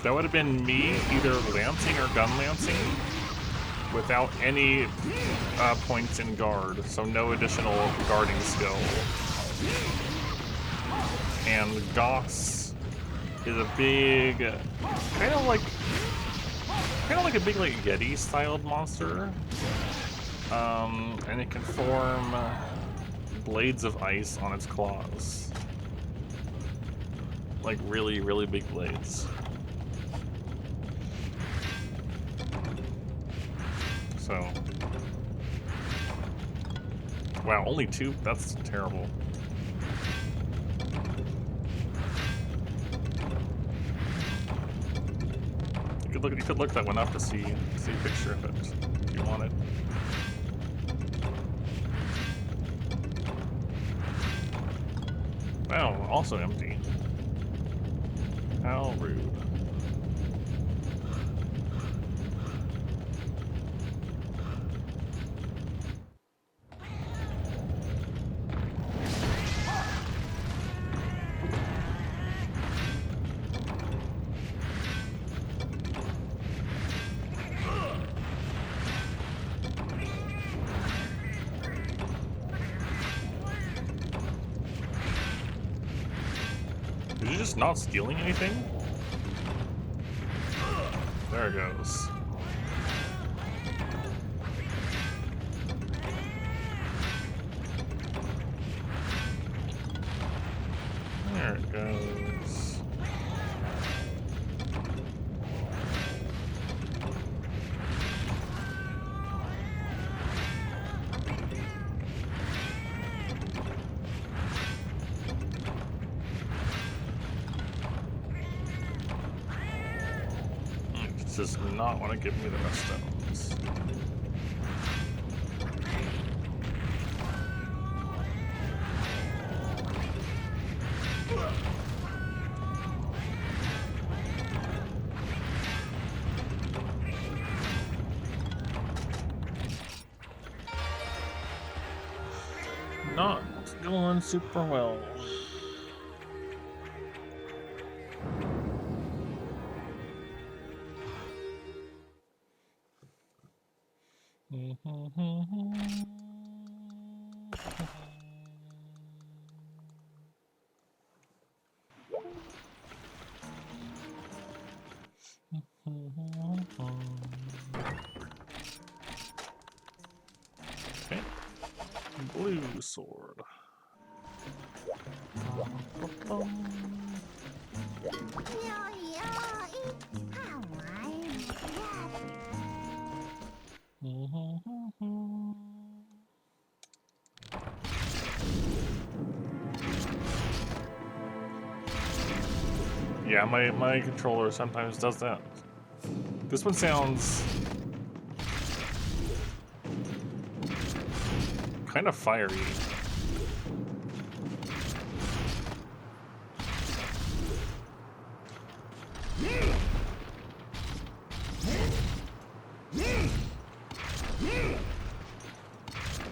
That would have been me either lancing or gun lancing without any points in guard, so no additional guarding skill. And Goss is a big, kind of like a big like Yeti-styled monster, and it can form blades of ice on its claws, like really, really big blades. So, wow, only 2? That's terrible. You could look that one up to see a picture of it if you wanted. Wow, also empty. How rude. Is he just not stealing anything? There it goes. There it goes. Does not want to give me the rest stones. Not going super well. Okay. Blue sword. Yeah, my controller sometimes does that. This one sounds kind of fiery.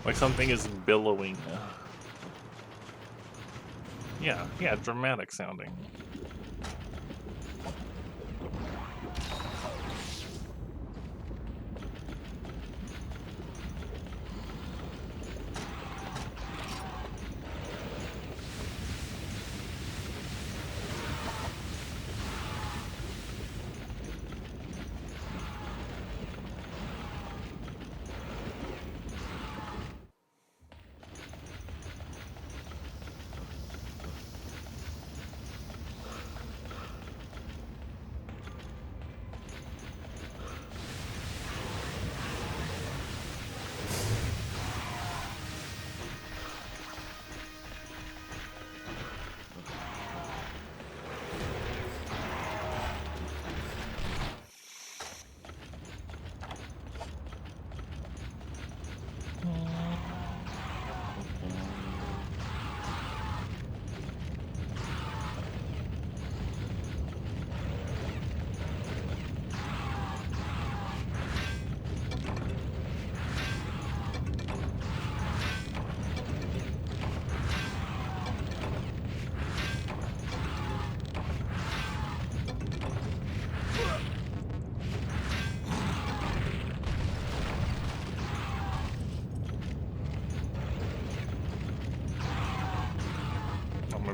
Like something is billowing. Yeah, dramatic sounding.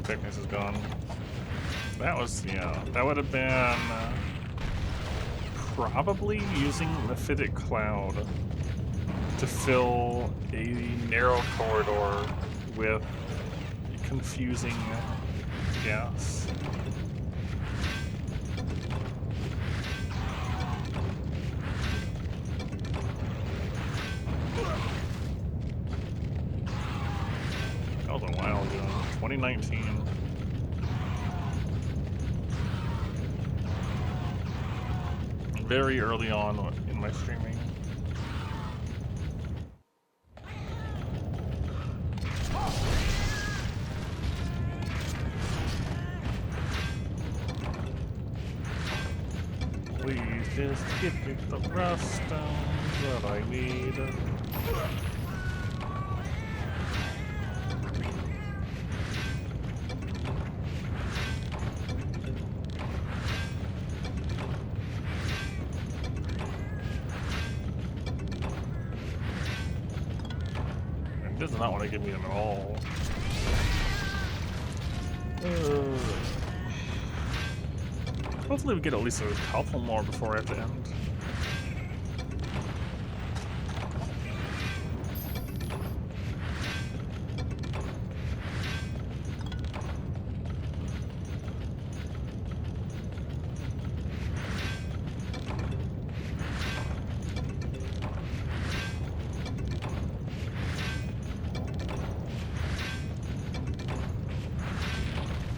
picnics is gone. That was, yeah, that would have been probably using the Fitted Cloud to fill a narrow corridor with confusing gas. That was a while ago, 2019. Very early on in my streaming. Please just give me the rust stones that I need. It does not want to give me them at all. Hopefully we get at least a couple more before I have to end.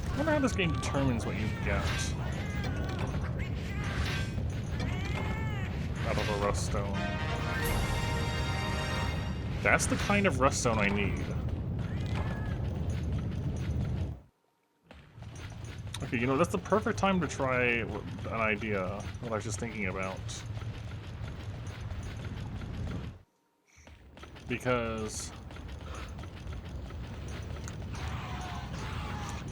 I wonder how this game determines what you get out of a rust stone. That's the kind of rust stone I need. Okay, you know, that's the perfect time to try an idea that I was just thinking about. Because...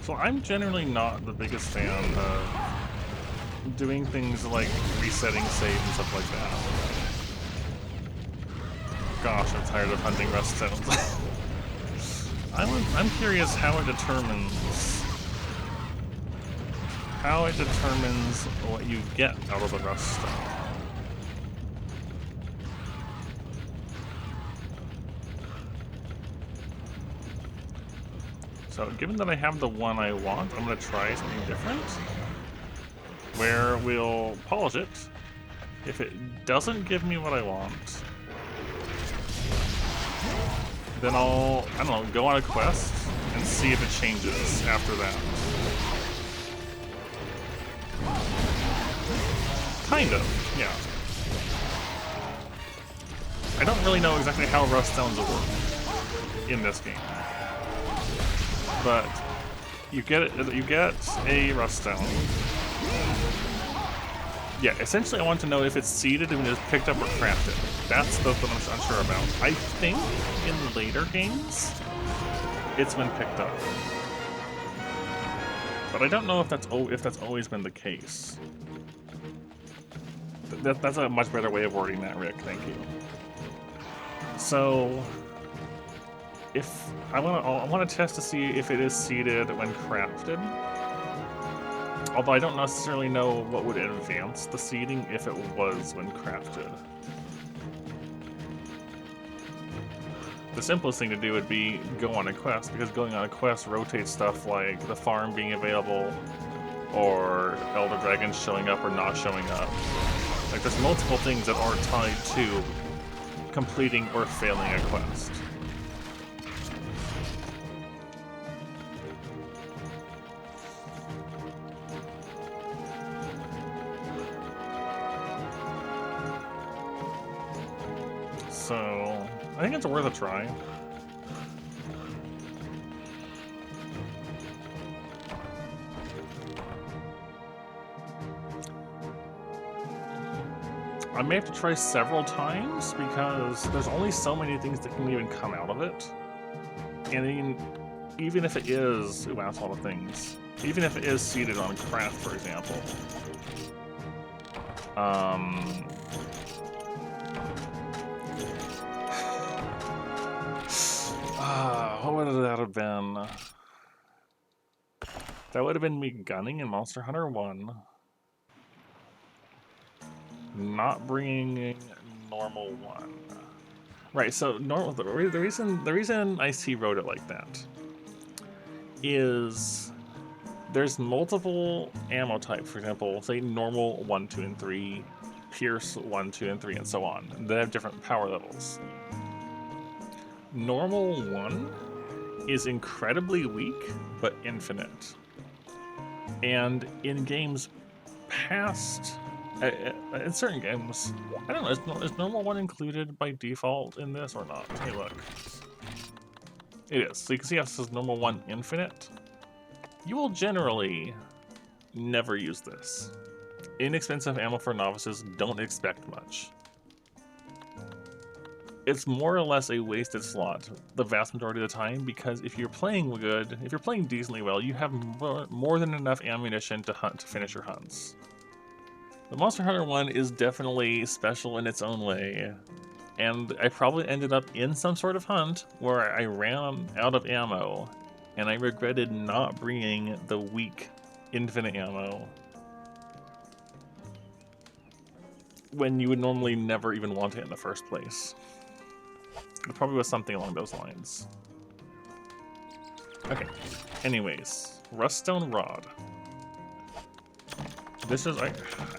So I'm generally not the biggest fan of doing things like resetting save and stuff like that. Gosh, I'm tired of hunting rust stones. I'm curious how it determines what you get out of the rust stone. So, given that I have the one I want, I'm going to try something different, where we'll polish it. If it doesn't give me what I want, then I'll, I don't know, go on a quest and see if it changes after that. Kind of, yeah. I don't really know exactly how rust stones work in this game. But you get a rust stone. Yeah, essentially I want to know if it's seeded and it's picked up or crafted. That's the what I'm unsure about. I think in later games it's been picked up, but I don't know if that's always been the case. That's a much better way of wording that, Rick. Thank you. So. If I want to test to see if it is seeded when crafted. Although I don't necessarily know what would advance the seeding if it was when crafted. The simplest thing to do would be go on a quest, because going on a quest rotates stuff like the farm being available, or elder dragons showing up or not showing up. Like there's multiple things that are tied to completing or failing a quest. So, I think it's worth a try. I may have to try several times because there's only so many things that can even come out of it. And even if it is, ooh, that's a lot of things. Even if it is seeded on craft, for example. What would that have been? That would have been me gunning in Monster Hunter 1. Not bringing normal 1. Right, so normal. The reason IC wrote it like that is there's multiple ammo types. For example, say normal 1, 2, and 3, Pierce 1, 2, and 3, and so on. They have different power levels. Normal 1 is incredibly weak, but infinite. And in games past, in certain games, I don't know, is normal 1 included by default in this or not? Let me look. It is. So you can see how it says normal 1 infinite. You will generally never use this. Inexpensive ammo for novices, don't expect much. It's more or less a wasted slot the vast majority of the time, because if you're playing good, if you're playing decently well, you have more than enough ammunition to hunt to finish your hunts. The Monster Hunter 1 is definitely special in its own way, and I probably ended up in some sort of hunt where I ran out of ammo, and I regretted not bringing the weak infinite ammo when you would normally never even want it in the first place. It probably was something along those lines. Okay, anyways, Ruststone Rod. This is, I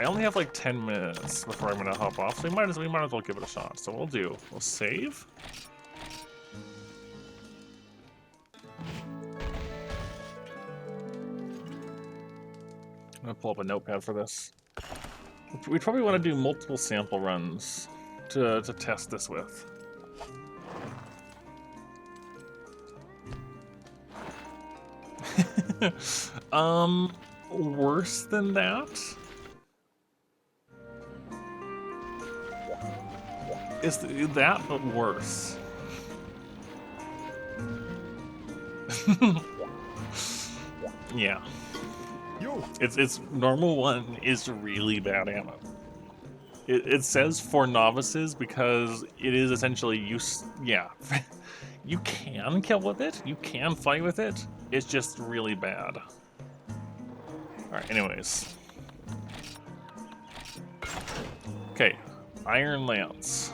only have like 10 minutes before I'm gonna hop off, so we might as well give it a shot. So we'll save. I'm gonna pull up a notepad for this. We'd probably want to do multiple sample runs to test this with. Worse than that? Is that but worse? Yeah. It's normal 1 is really bad ammo. It says for novices because it is essentially yeah. You can kill with it, you can fight with it, it's just really bad. Alright, anyways. Okay, Iron Lance.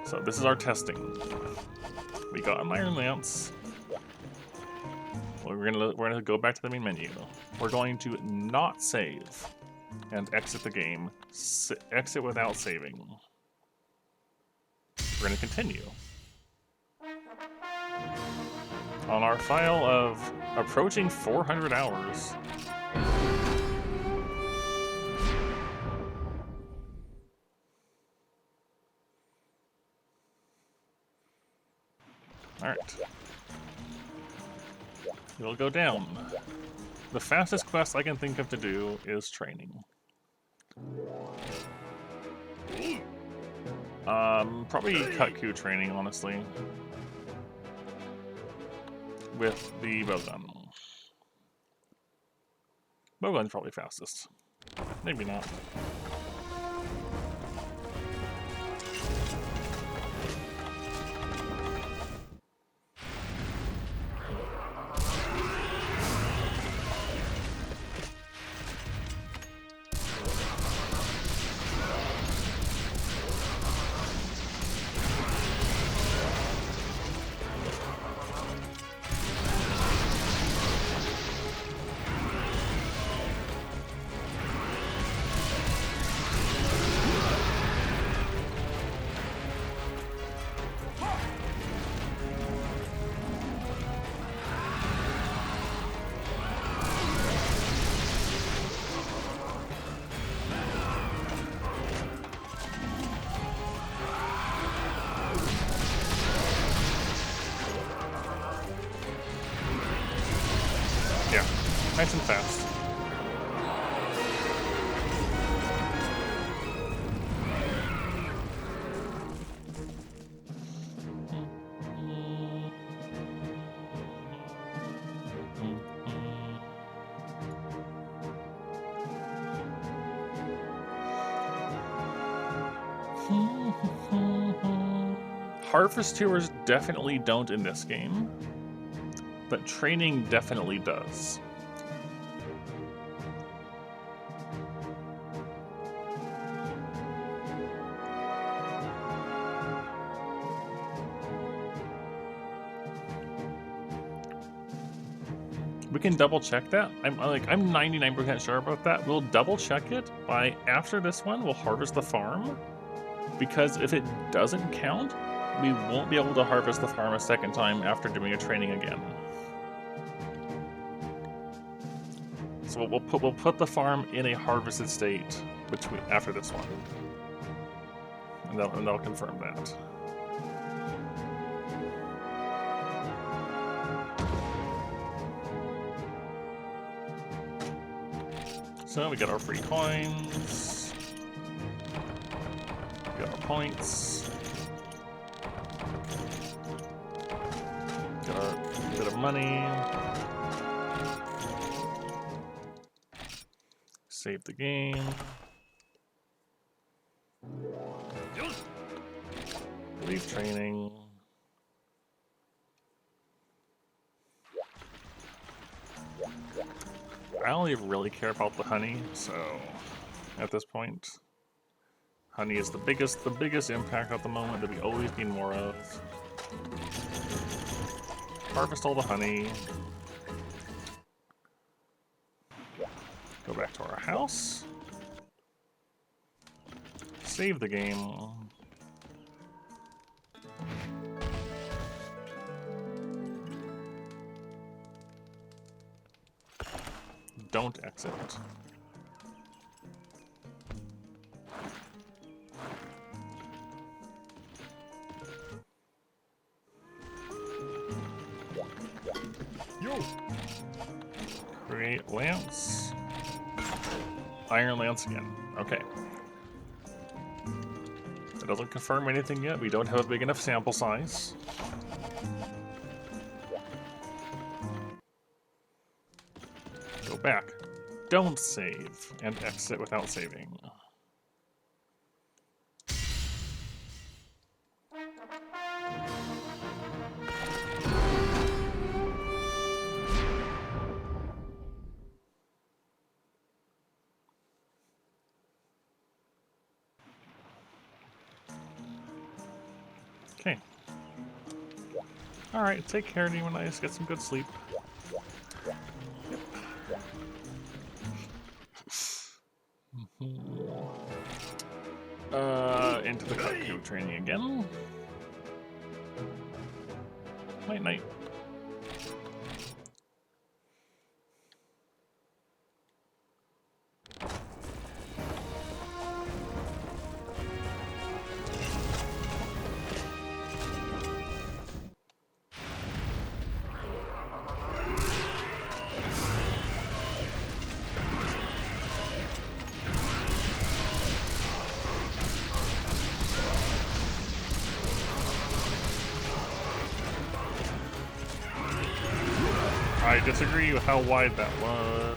So this is our testing. We got an Iron Lance. We're gonna go back to the main menu. We're going to not save and exit the game. Exit without saving. We're gonna continue on our file of approaching 400 hours. All right. We'll go down. The fastest quest I can think of to do is training. Probably Kutku training, honestly. With the bowgun. Bowgun's probably fastest. Maybe not. Nice and fast. Harvest tours definitely don't in this game. but training definitely does. We can double check that. I'm 99% sure about that. We'll double check it by after this one, we'll harvest the farm. Because if it doesn't count, we won't be able to harvest the farm a second time after doing a training again. So we'll put the farm in a harvested state after this one. And that'll confirm that. So we got our free coins. We got our points. Got our bit of money. Save the game. Leave training. I only really care about the honey, so at this point, honey is the biggest impact at the moment that we always need more of. Harvest all the honey. Go back to our house. Save the game. Don't exit. Yo. Create lance. Iron lance again. Okay. It doesn't confirm anything yet. We don't have a big enough sample size. Go back. Don't save and exit without saving. Okay. Alright, take care, anyone nice. Get some good sleep. Yep. Into the cardio training again. Night night. I disagree with how wide that was.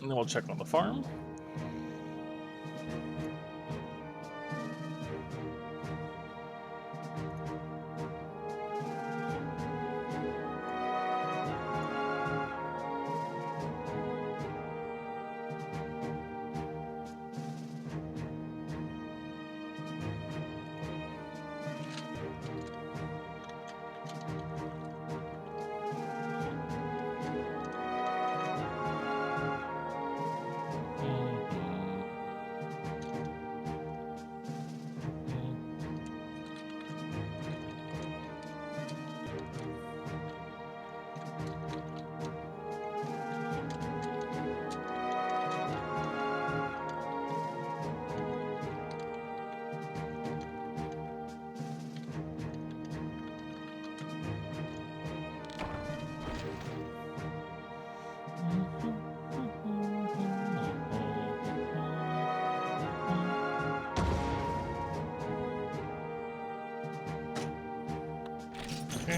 And then we'll check on the farm.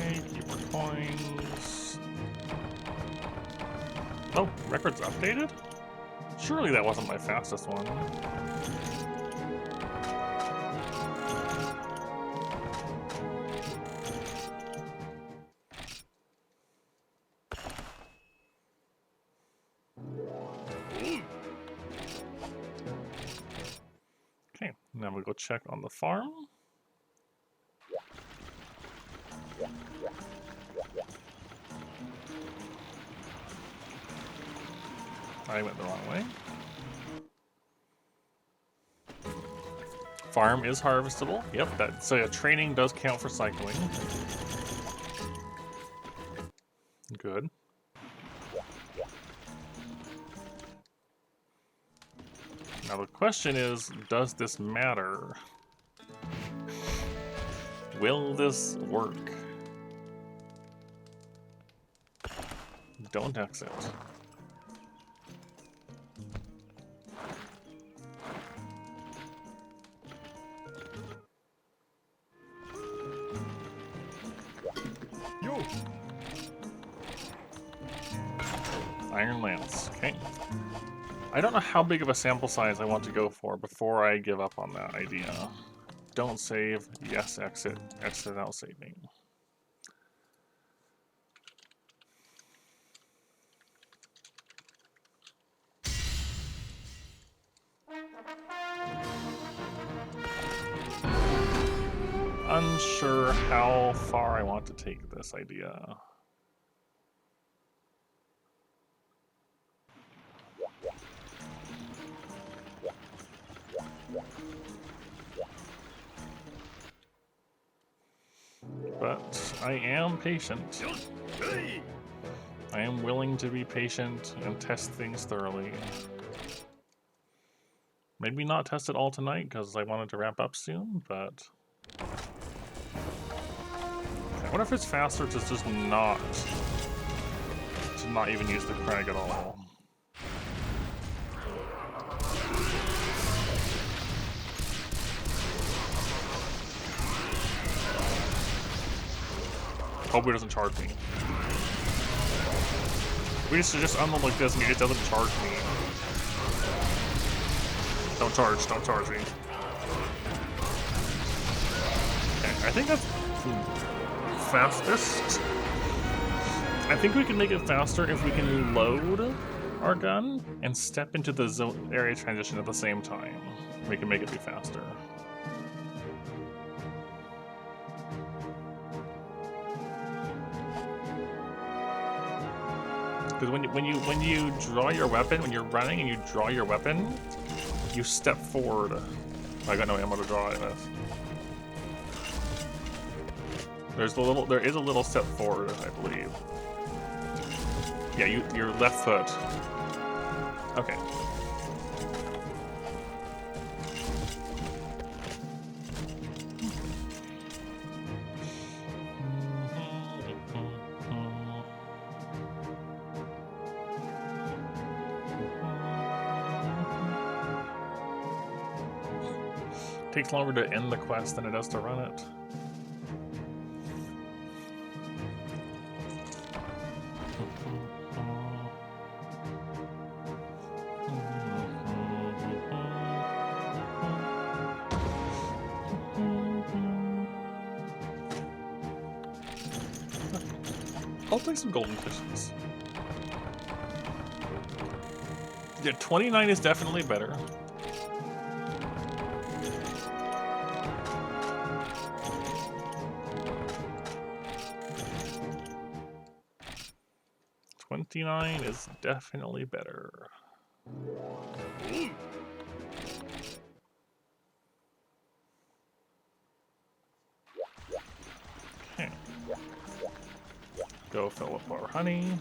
Okay, keep more coins. Oh, records updated? Surely that wasn't my fastest one. Okay, now we go check on the farm. I went the wrong way. Farm is harvestable. Yep, that so yeah, training does count for cycling. Good. Now the question is, does this matter? Will this work? Don't exit. Yo! Iron Lance, okay. I don't know how big of a sample size I want to go for before I give up on that idea. Don't save, yes, exit, exit out saving. Unsure how far I want to take this idea. But I am patient. I am willing to be patient and test things thoroughly. Maybe not test it all tonight because I wanted to wrap up soon, but... I wonder if it's faster to just not even use the crag at all. Hope he doesn't charge me. We just unload like this and it doesn't charge me. Don't charge me. Okay, I think that's fastest. I think we can make it faster if we can load our gun and step into the zone area transition at the same time. We can make it be faster. Because when you draw your weapon, when you're running and you draw your weapon, you step forward. I got no ammo to draw it with. There is a little step forward, I believe. Yeah, your left foot. Okay. Takes longer to end the quest than it does to run it. I'll take some golden fishes. Yeah, 29 is definitely better. $29 is definitely better. Okay. Go fill up our honey.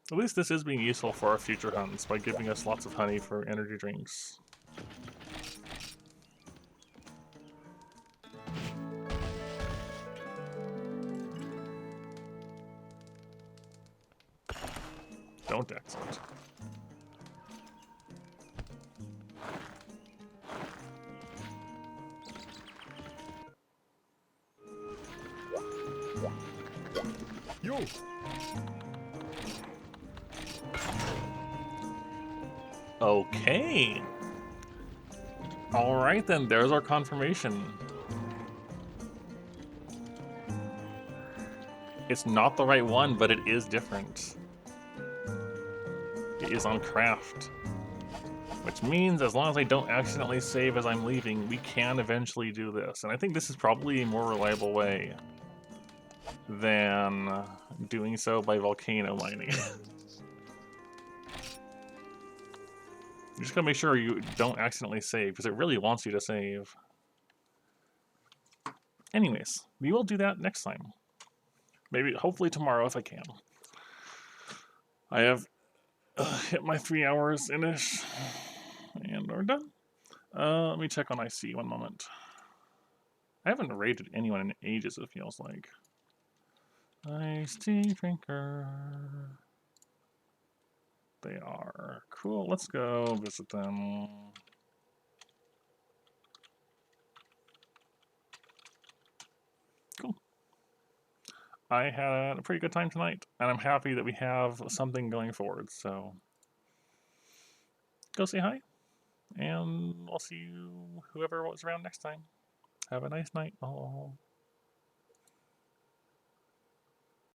At least this is being useful for our future hunts by giving us lots of honey for energy drinks. Don't exit. Yo! Okay. All right then, there's our confirmation. It's not the right one, but it is different. It is on craft. Which means as long as I don't accidentally save as I'm leaving, we can eventually do this. And I think this is probably a more reliable way than doing so by volcano mining. You just gotta make sure you don't accidentally save, because it really wants you to save. Anyways, we will do that next time. Maybe, hopefully tomorrow if I can. I have hit my 3 hours in-ish, and we're done. Let me check on IC 1 moment. I haven't rated anyone in ages, it feels like. Iced tea drinker. They are. Cool, let's go visit them. Cool. I had a pretty good time tonight, and I'm happy that we have something going forward, so go say hi, and I'll see you, whoever was around next time. Have a nice night, all.